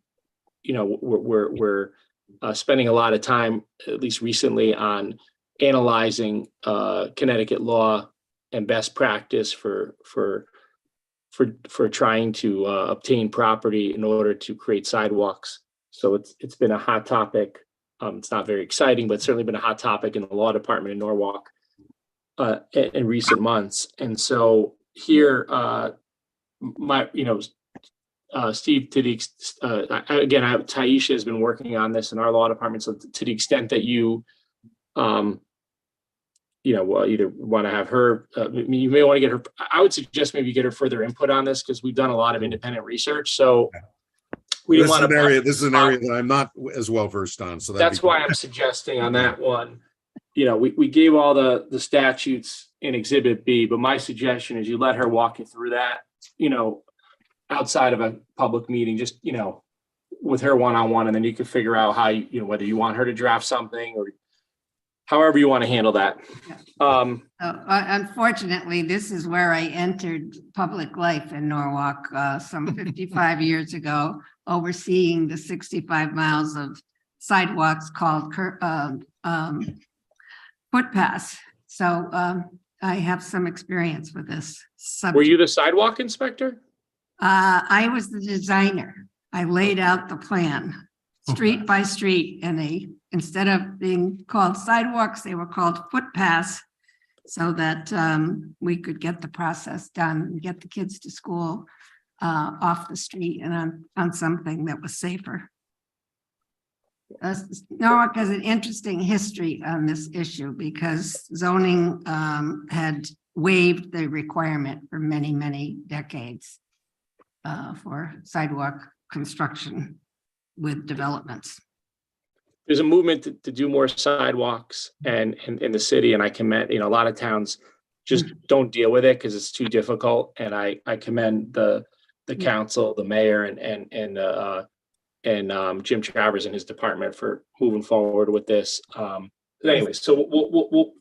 spending a lot of time, at least recently, on analyzing Connecticut law and best practice for trying to obtain property in order to create sidewalks. So it's been a hot topic. It's not very exciting, but certainly been a hot topic in the law department in Norwalk in recent months. And so here, Steve, Taisha has been working on this in our law department. So to the extent that you, either want to have her, you may want to get her, I would suggest maybe get her further input on this, because we've done a lot of independent research. So we didn't want to. This is an area that I'm not as well versed on. So that's why I'm suggesting on that one, we gave all the statutes in Exhibit B, but my suggestion is you let her walk you through that, outside of a public meeting, just, with her one-on-one, and then you can figure out how whether you want her to draft something or however you want to handle that. Unfortunately, this is where I entered public life in Norwalk some 55 years ago, overseeing the 65 miles of sidewalks called footpaths. So I have some experience with this subject. Were you the sidewalk inspector? I was the designer. I laid out the plan, street by street, and instead of being called sidewalks, they were called footpaths, so that we could get the process done and get the kids to school off the street and on something that was safer. Norwalk has an interesting history on this issue because zoning had waived the requirement for many, many decades for sidewalk construction with developments. There's a movement to do more sidewalks and in the city, and I commend, a lot of towns just don't deal with it because it's too difficult. And I commend the council, the mayor, and Jim Travers and his department for moving forward with this. Anyway, so we'll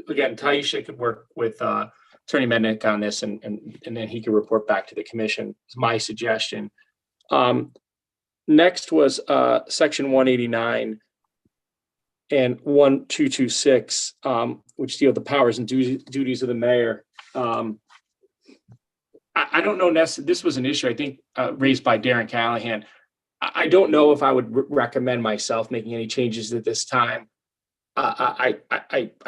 again, Taisha could work with Attorney Mendick on this, and then he can report back to the commission. It's my suggestion. Next was Section 189 and 1226, which deal with the powers and duties of the mayor. I don't know, this was an issue, I think, raised by Darren Callahan. I don't know if I would recommend myself making any changes at this time. I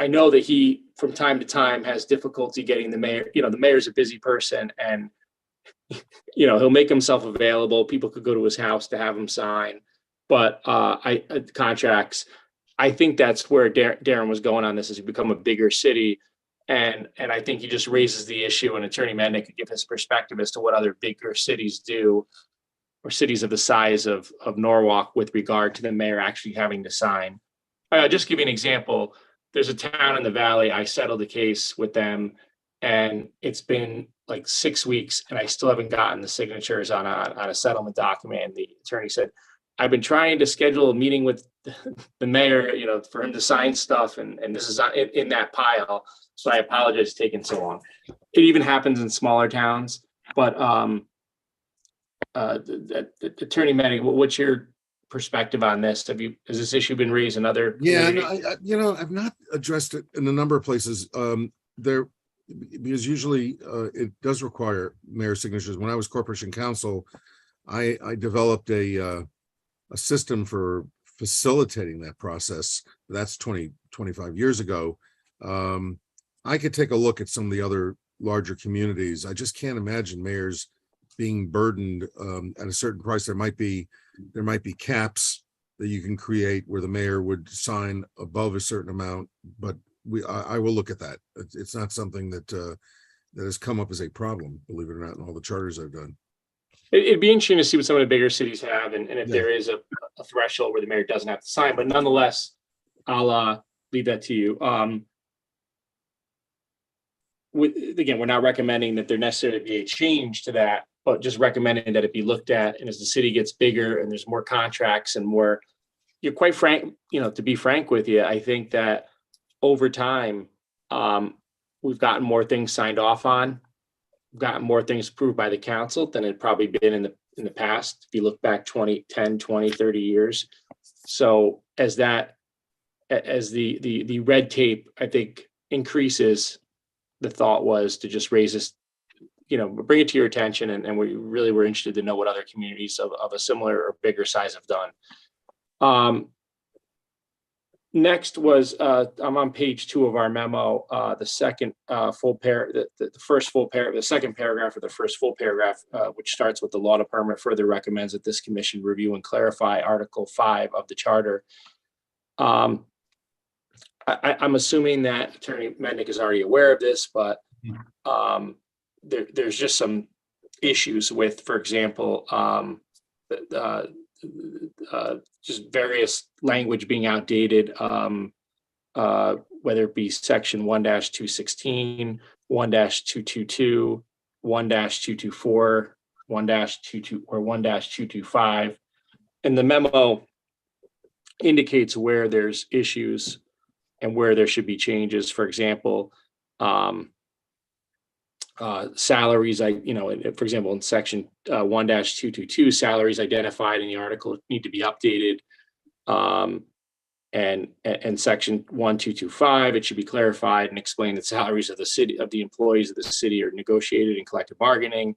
know that he, from time to time, has difficulty getting the mayor. The mayor's a busy person, and he'll make himself available. People could go to his house to have him sign, but contracts. I think that's where Darren was going on this, as we become a bigger city, and I think he just raises the issue, and Attorney Mendick could give his perspective as to what other bigger cities do, or cities of the size of Norwalk, with regard to the mayor actually having to sign. I'll just give you an example. There's a town in the valley. I settled a case with them, and it's been like 6 weeks, and I still haven't gotten the signatures on a settlement document. And the attorney said, I've been trying to schedule a meeting with the mayor, for him to sign stuff, and this is in that pile. So I apologize for taking so long. It even happens in smaller towns, but Attorney Mendick, what's your perspective on this? Has this issue been raised in other? Yeah, no, I've not addressed it in a number of places. Because usually it does require mayor signatures. When I was corporation counsel, I developed a system for facilitating that process. That's 25 years ago. I could take a look at some of the other larger communities. I just can't imagine mayors being burdened at a certain price. There might be caps that you can create where the mayor would sign above a certain amount, but I will look at that. It's not something that that has come up as a problem, believe it or not, in all the charters I've done. It'd be interesting to see what some of the bigger cities have, and if Yeah. there is a threshold where the mayor doesn't have to sign, but nonetheless, I'll leave that to you. Again, we're not recommending that there necessarily be a change to that, but just recommending that it be looked at, and as the city gets bigger and there's more contracts and more, you're quite frank, to be frank with you, I think that over time, we've gotten more things signed off on, gotten more things approved by the council than had probably been in the past. If you look back 20, 10, 20, 30 years. So as the red tape, I think, increases, the thought was to just raise this, bring it to your attention. And we really were interested to know what other communities of a similar or bigger size have done. Next was, I'm on page 2 of our memo, the second full the first full paragraph, the second paragraph of the first full paragraph, which starts with the law department further recommends that this commission review and clarify Article 5 of the charter. I'm assuming that Attorney Mendick is already aware of this, but there's just some issues with, for example, just various language being outdated, whether it be section 1-216, 1-222, 1-224, 1-22 or 1-225. And the memo indicates where there's issues and where there should be changes. For example, salaries, for example, in section 1-222, salaries identified in the article need to be updated. And section 1-225, it should be clarified and explained that salaries of the employees of the city are negotiated in collective bargaining,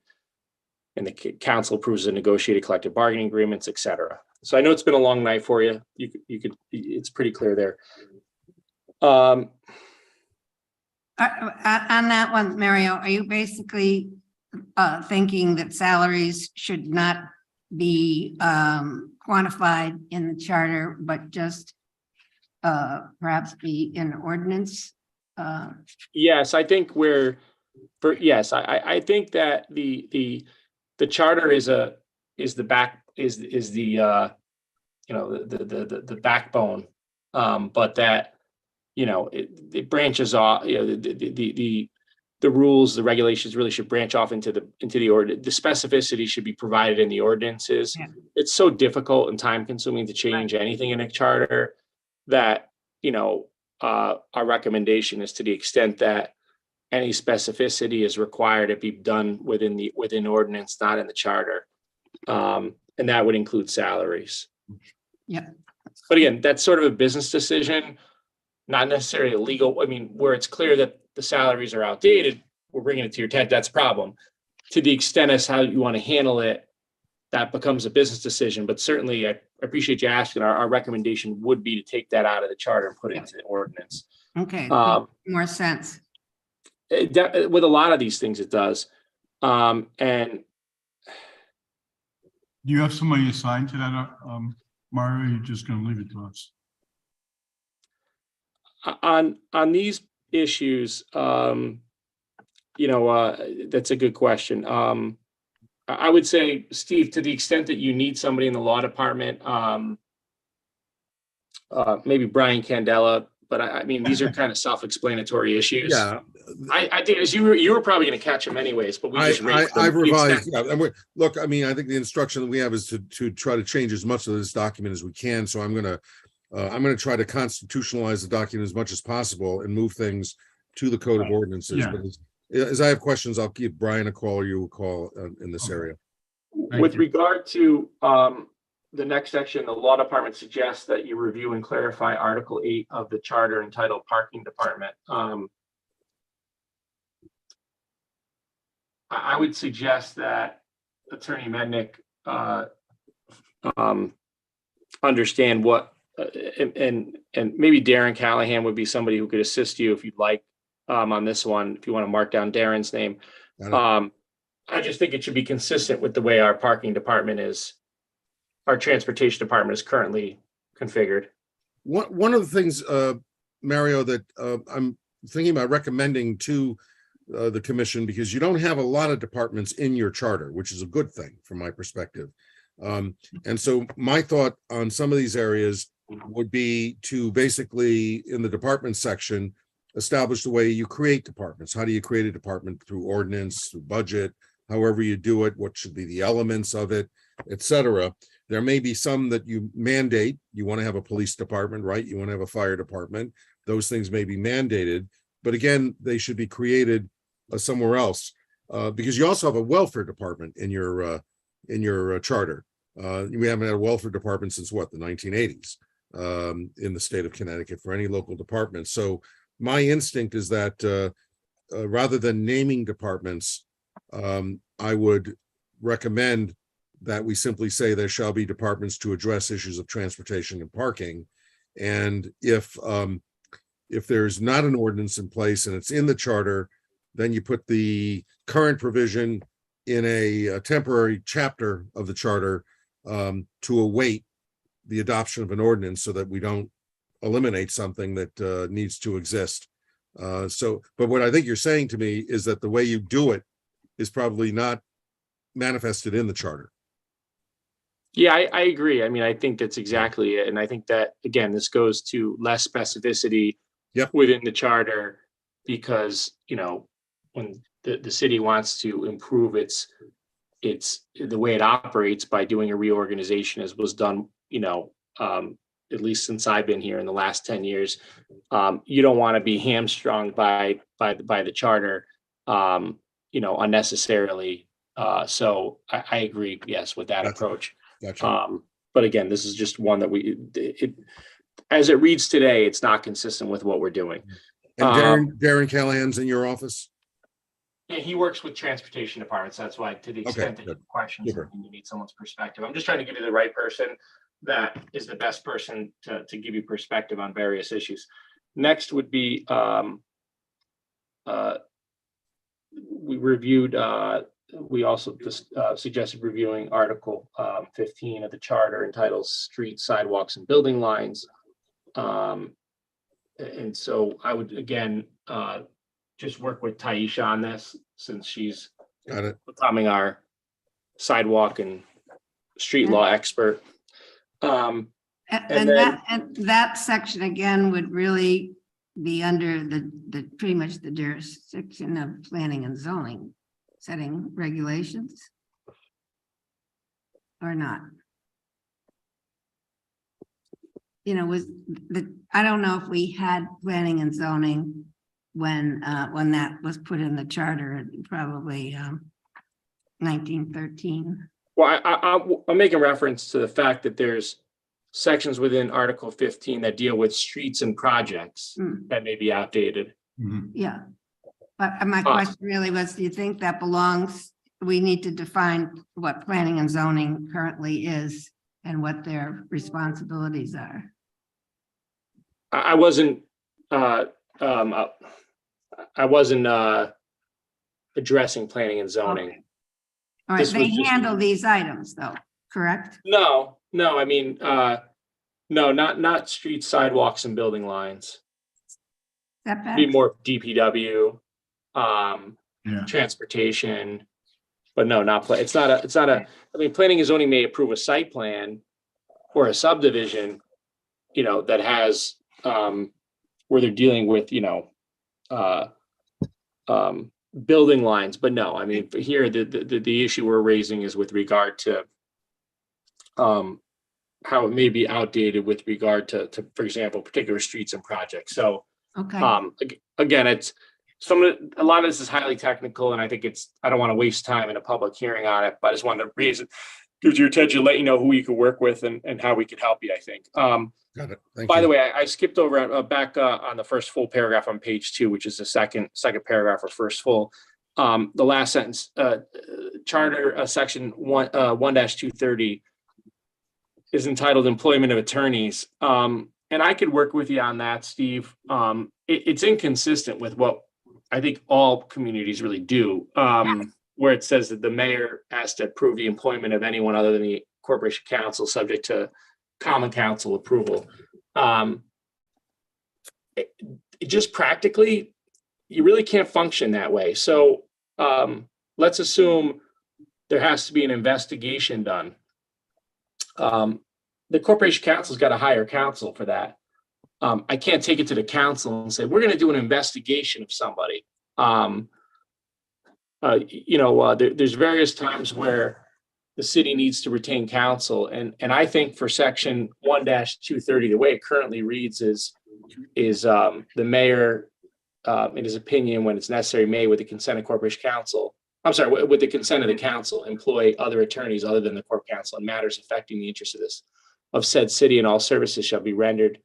and the council approves the negotiated collective bargaining agreements, et cetera. So I know it's been a long night for you. It's pretty clear there. On that one, Mario, are you basically thinking that salaries should not be quantified in the charter, but just perhaps be in ordinance? Yes, I think I think that the charter is the backbone, but that it branches off. The rules, the regulations really should branch off into the ordinance. The specificity should be provided in the ordinances. Yeah. It's so difficult and time consuming to change anything in a charter that our recommendation is, to the extent that any specificity is required, to be done within ordinance, not in the charter. And that would include salaries. Yeah. But again, that's sort of a business decision, not necessarily a legal. I mean, where it's clear that the salaries are outdated, we're bringing it to your attention. That's a problem. To the extent as how you want to handle it, that becomes a business decision. But certainly, I appreciate you asking. Our recommendation would be to take that out of the charter and put it into the ordinance. Okay, more sense. With a lot of these things, it does. And Do you have somebody assigned to that, Mario? Or are you just going to leave it to us? on these issues, that's a good question. I would say, Steve, to the extent that you need somebody in the law department, maybe Brian Candela, but I mean, these are kind of self-explanatory issues. Yeah. I think as you were probably going to catch them anyways, but we just raised them. I've revised. Yeah, and look, I mean, I think the instruction that we have is to try to change as much of this document as we can. So I'm gonna try to constitutionalize the document as much as possible and move things to the code of ordinances. Yeah. But as I have questions, I'll give Brian a call or you a call in this area. With regard to the next section, the law department suggests that you review and clarify Article 8 of the charter entitled Parking Department. I would suggest that Attorney Mendick uh, understand what, and maybe Darren Callahan would be somebody who could assist you if you'd like, on this one, if you want to mark down Darren's name. Got it. I just think it should be consistent with the way our parking department is, our transportation department is currently configured. One of the things, Mario, that I'm thinking about recommending to the commission, because you don't have a lot of departments in your charter, which is a good thing from my perspective. And so my thought on some of these areas would be to basically, in the department section, establish the way you create departments. How do you create a department? Through ordinance, through budget, however you do it, what should be the elements of it, et cetera. There may be some that you mandate. You want to have a police department, right? You want to have a fire department. Those things may be mandated, but again, they should be created somewhere else, because you also have a welfare department in your charter. We haven't had a welfare department since what, the 1980s, in the state of Connecticut for any local department. So my instinct is that rather than naming departments, I would recommend that we simply say there shall be departments to address issues of transportation and parking. And if there's not an ordinance in place and it's in the charter, then you put the current provision in a temporary chapter of the charter to await the adoption of an ordinance so that we don't eliminate something that needs to exist. But what I think you're saying to me is that the way you do it is probably not manifested in the charter. Yeah, I agree. I mean, I think that's exactly it. And I think that, again, this goes to less specificity within the charter, because, when the city wants to improve its the way it operates by doing a reorganization, as was done, at least since I've been here in the last 10 years, you don't want to be hamstrung by the charter, unnecessarily. So I agree, yes, with that approach. Gotcha. But again, this is just one that as it reads today, it's not consistent with what we're doing. And Darren Callahan's in your office? Yeah, he works with transportation departments. That's why, to the extent that you good. have questions, Super. and you need someone's perspective. I'm just trying to give you the right person that is the best person to give you perspective on various issues. Next would be, we reviewed, we also suggested reviewing Article 15 of the charter entitled Streets, Sidewalks, and Building Lines. And so I would, again, just work with Taisha on this, since she's Got it. becoming our sidewalk and street law expert. And then- that section again would really be under the pretty much the jurisdiction of planning and zoning, setting regulations. Or not? I don't know if we had planning and zoning when that was put in the charter, probably 1913. Well, I'm making reference to the fact that there's sections within Article 15 that deal with streets and projects that may be outdated. Yeah, but my question really was, do you think that belongs, we need to define what planning and zoning currently is and what their responsibilities are? I wasn't addressing planning and zoning. Okay. All right, This was they just- handle these items though, correct? No, I mean, no, not streets, sidewalks, and building lines. Be Setbacks? more DPW, Yeah. transportation, but no, it's not a, I mean, planning and zoning may approve a site plan or a subdivision, that has, where they're dealing with, building lines, but no, I mean, here, the issue we're raising is with regard to how it may be outdated with regard to, for example, particular streets and projects. So, Okay, again, it's a lot of this is highly technical, and I think I don't want to waste time in a public hearing on it, but I just wanted to raise it, gives your attention, let you know who you can work with and how we can help you, I think. Got it. Thank By you. the way, I skipped over back on the first full paragraph on page 2, which is the second paragraph or first full. the last sentence, charter, section 1-230 is entitled employment of attorneys. And I could work with you on that, Steve. It's inconsistent with what I think all communities really do, where it says that the mayor has to approve the employment of anyone other than the corporation council, subject to common council approval. Just practically, you really can't function that way. So let's assume there has to be an investigation done. The corporation council's got to hire counsel for that. I can't take it to the council and say, we're going to do an investigation of somebody. There's various times where the city needs to retain counsel. And I think for section 1-230, the way it currently reads is the mayor, in his opinion, when it's necessary, may, with the consent of corporation council, with the consent of the council, employ other attorneys other than the corp council in matters affecting the interests of said city, and all services shall be rendered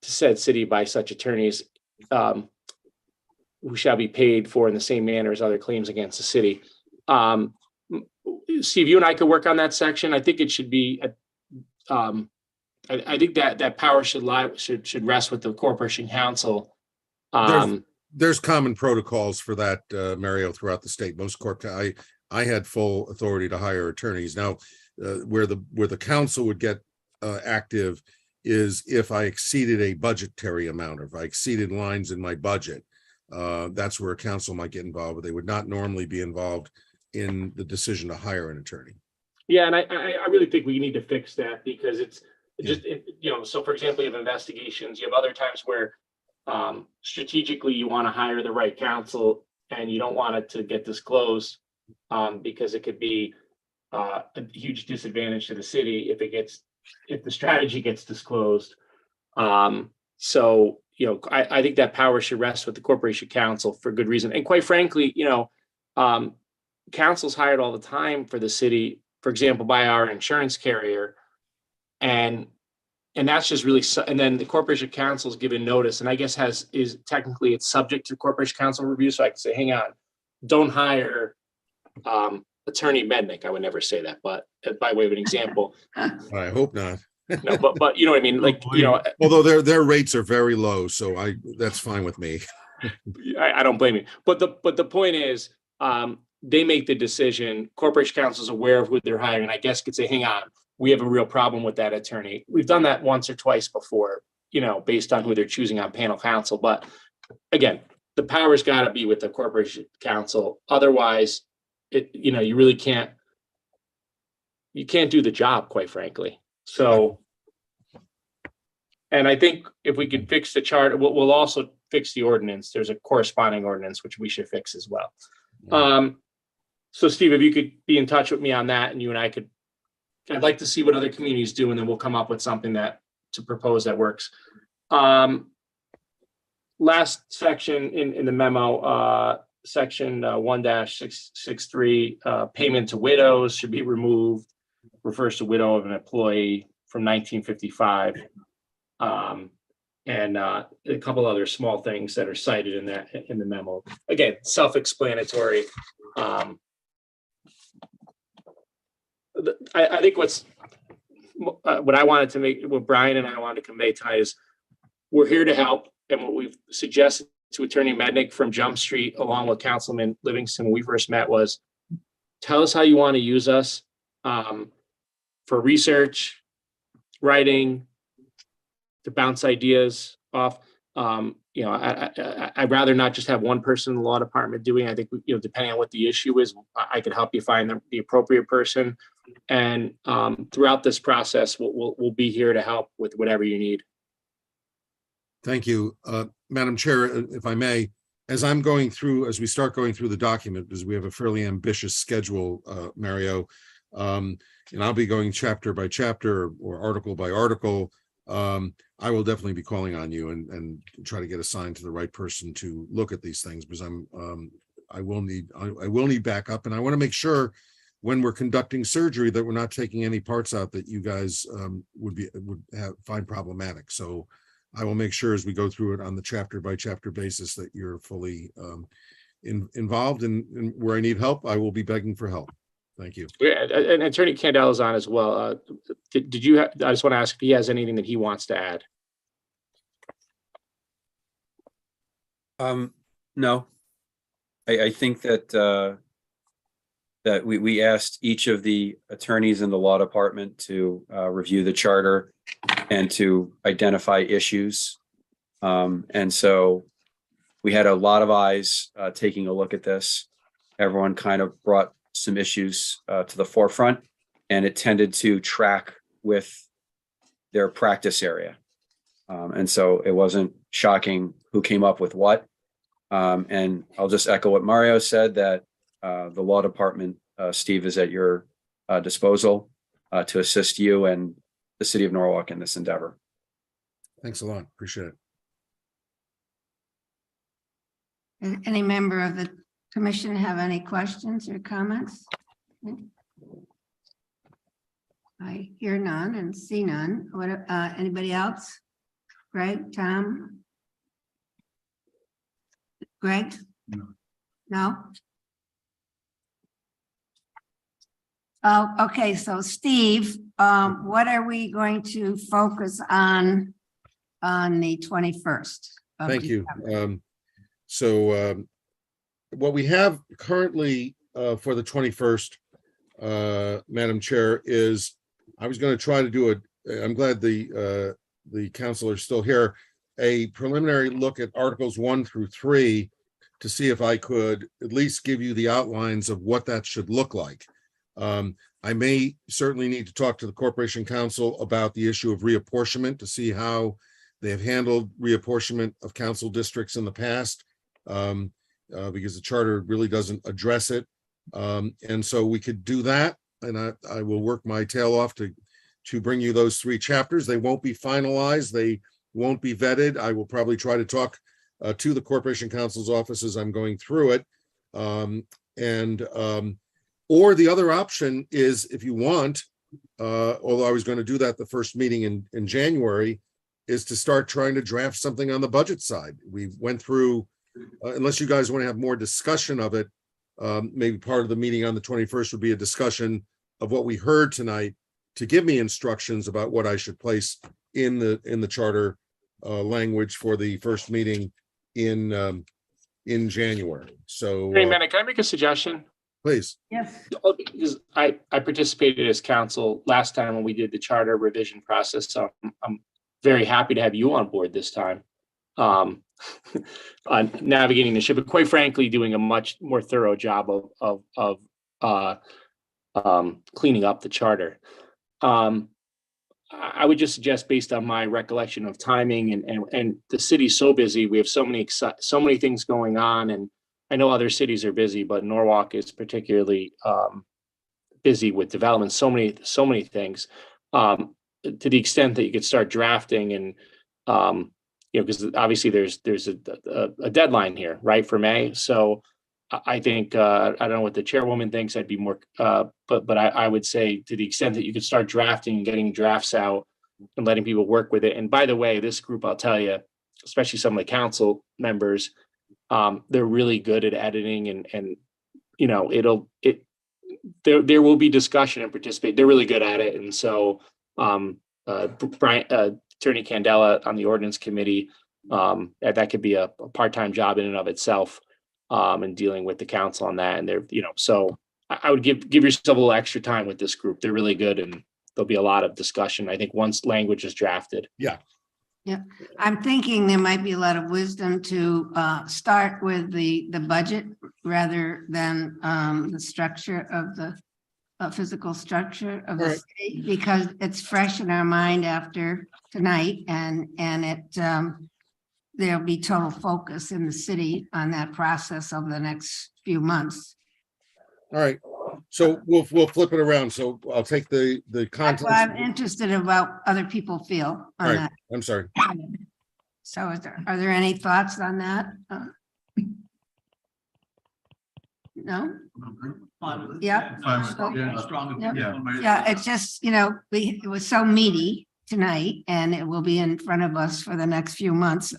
to said city by such attorneys who shall be paid for in the same manner as other claims against the city. Steve, you and I could work on that section. I think it should be, I think that power should rest with the corporation council. There's common protocols for that, Mario, throughout the state. Most I had full authority to hire attorneys. Now, where the council would get active is if I exceeded a budgetary amount, or if I exceeded lines in my budget. That's where a council might get involved, but they would not normally be involved in the decision to hire an attorney. Yeah, and I really think we need to fix that, because it's just, so for example, you have investigations, you have other times where strategically you want to hire the right counsel and you don't want it to get disclosed because it could be a huge disadvantage to the city if the strategy gets disclosed. So, I think that power should rest with the corporation council for good reason. And quite frankly, council's hired all the time for the city, for example, by our insurance carrier. And that's just really, and then the corporation council's given notice, and I guess is technically it's subject to corporation council review. So I can say, hang on, don't hire Attorney Mednick. I would never say that, but by way of an example. I hope not. No, but you know what I mean? Like, although their rates are very low, so that's fine with me. I don't blame you. But the point is, they make the decision. Corporation council is aware of who they're hiring, and I guess could say, hang on, we have a real problem with that attorney. We've done that once or twice before, based on who they're choosing on panel council. But again, the power's got to be with the corporation council. Otherwise, you really can't do the job, quite frankly. So, and I think if we can fix the chart, we'll also fix the ordinance. There's a corresponding ordinance, which we should fix as well. So Steve, if you could be in touch with me on that, and you and I I'd like to see what other communities do, and then we'll come up with something to propose that works. Last section in the memo, section 1-663, payment to widows should be removed. Refers to widow of an employee from 1955. And a couple other small things that are cited in the memo. Again, self-explanatory. I think what Brian and I wanted to convey tonight is we're here to help, and what we've suggested to Attorney Mednick from Jump Street, along with Councilman Livingston when we first met, was tell us how you want to use us for research, writing, to bounce ideas off. I'd rather not just have one person in the law department doing. I think, depending on what the issue is, I could help you find the appropriate person. And throughout this process, we'll be here to help with whatever you need. Thank you, Madam Chair, if I may. As we start going through the document, because we have a fairly ambitious schedule, Mario, and I'll be going chapter by chapter or article by article. I will definitely be calling on you and try to get assigned to the right person to look at these things, because I will need backup, and I want to make sure when we're conducting surgery that we're not taking any parts out that you guys would find problematic. So I will make sure as we go through it on the chapter by chapter basis that you're fully involved and where I need help, I will be begging for help. Thank you. Yeah, and Attorney Candela is on as well. Did you, I just want to ask if he has anything that he wants to add. No. I think that that we asked each of the attorneys in the law department to review the charter and to identify issues. And so we had a lot of eyes taking a look at this. Everyone kind of brought some issues to the forefront, and it tended to track with their practice area. And so it wasn't shocking who came up with what. And I'll just echo what Mario said, that the law department, Steve, is at your disposal to assist you and the city of Norwalk in this endeavor. Thanks a lot. Appreciate it. Any member of the commission have any questions or comments? I hear none and see none. What, anybody else? Greg, Tom? Greg? No? Oh, okay, so Steve, what are we going to focus on the 21st? Thank you. So what we have currently for the 21st, Madam Chair, is I was going to try to do I'm glad the council are still here, a preliminary look at Articles 1 through 3 to see if I could at least give you the outlines of what that should look like. I may certainly need to talk to the Corporation Council about the issue of reapportionment to see how they have handled reapportionment of council districts in the past, because the charter really doesn't address it. And so we could do that, and I will work my tail off to bring you those 3 chapters. They won't be finalized. They won't be vetted. I will probably try to talk to the Corporation Council's office as I'm going through it. Or the other option is, if you want, although I was going to do that the first meeting in January, is to start trying to draft something on the budget side. We went through, unless you guys want to have more discussion of it, maybe part of the meeting on the 21st would be a discussion of what we heard tonight to give me instructions about what I should place in the charter language for the first meeting in January. So Hey, man, can I make a suggestion? please. Yes. Because I participated as counsel last time when we did the charter revision process, so I'm very happy to have you on board this time on navigating the ship, but quite frankly, doing a much more thorough job of cleaning up the charter. I would just suggest, based on my recollection of timing and the city's so busy, we have so many things going on, and I know other cities are busy, but Norwalk is particularly busy with development. So many things. To the extent that you could start drafting, and because obviously there's a deadline here, right, for May. So I think I don't know what the chairwoman thinks. I'd be more, but I would say, to the extent that you could start drafting and getting drafts out and letting people work with it. And by the way, this group, I'll tell you, especially some of the council members, they're really good at editing, and there will be discussion and participate. They're really good at it. And so Brian, Attorney Candela on the ordinance committee, that could be a part-time job in and of itself, and dealing with the council on that. And they're, so I would give yourself a little extra time with this group. They're really good, and there'll be a lot of discussion, I think, once language is drafted. Yeah. Yeah, I'm thinking there might be a lot of wisdom to start with the budget rather than the structure of the physical structure of the Right. state, because it's fresh in our mind after tonight, and it there'll be total focus in the city on that process over the next few months. All right. So we'll flip it around. So I'll take the That's contents. why I'm interested in what other people feel All on right. that. I'm sorry. So are there any thoughts on that? No? Yeah. Yeah, it's just, it was so meaty tonight, and it will be in front of us for the next few months.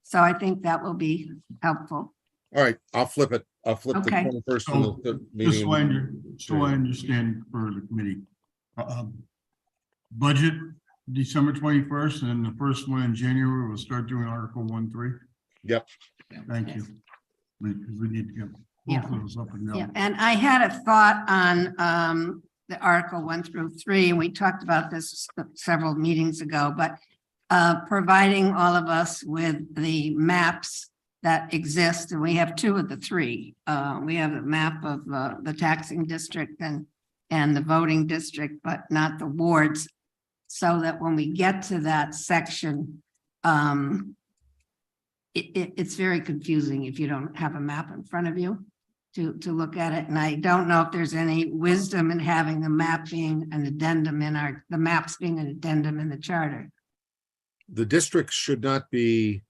So I think that will be helpful. All right, I'll flip it. I'll flip the Okay. 21st and So, the Just so I, meeting. so I understand for the committee. Budget, December 21st, and then the first one in January, we'll start doing Article 1, 3. Yep. Thank you. We need to get Yeah. both of those up and Yeah, going. and I had a thought on the Article 1 through 3, and we talked about this several meetings ago, but providing all of us with the maps that exist, and we have 2 of the 3. We have a map of the taxing district and the voting district, but not the wards. So that when we get to that section, it's very confusing if you don't have a map in front of you to look at it. And I don't know if there's any wisdom in having the map being an addendum the maps being an addendum in the charter. The districts should not be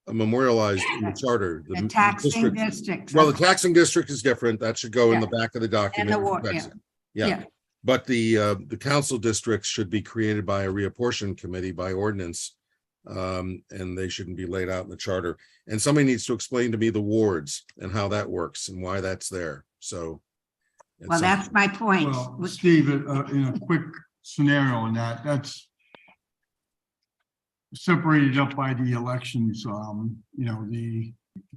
memorialized in the charter. The taxing district- districts. Well, the taxing district is different. That should go in the back of the And document. the ward, yeah. Yeah, Yeah. but the council districts should be created by a reapportion committee by ordinance. And they shouldn't be laid out in the charter. And somebody needs to explain to me the wards and how that works and why that's there. So. it's Well, that's my point. Well, Steve, in a quick scenario on that, that's separated up by the elections, the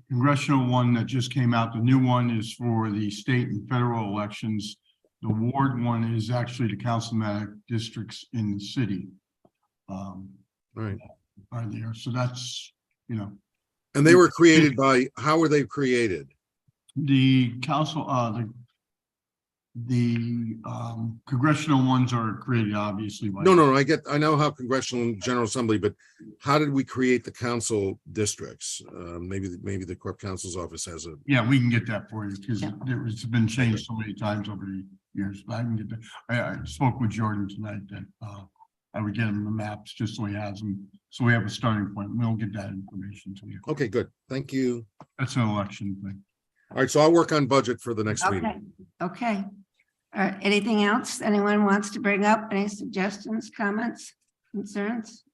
congressional one that just came out, the new one is for the state and federal elections. The ward one is actually the councilmanic districts in the city. Right. Are there, so that's, And they were created by, how were they created? the council, the congressional ones are created obviously by. No, I know how congressional and general assembly, but how did we create the council districts? Maybe the corp counsel's office has a, Yeah, we can get that for you because Yeah. it's been changed so many times over the years, but I can get that. I spoke with Jordan tonight that I would get him the maps just so he has them. So we have a starting point. We'll get that information to you. okay, good. Thank you. That's an election thing. All right, so I'll work on budget for the next Okay, meeting. okay. All right, anything else anyone wants to bring up? Any suggestions, comments, concerns?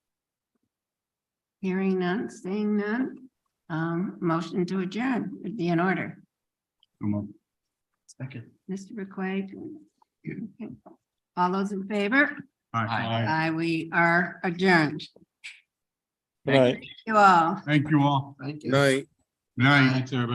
Hearing none, seeing none. Motion to adjourn would be in order. Come on. Second. Mr. McQuaid. All those in favor? Aye. Aye, we are adjourned. Good night. You all. Thank you all. Thank you. Night. Good night. Thanks, everybody.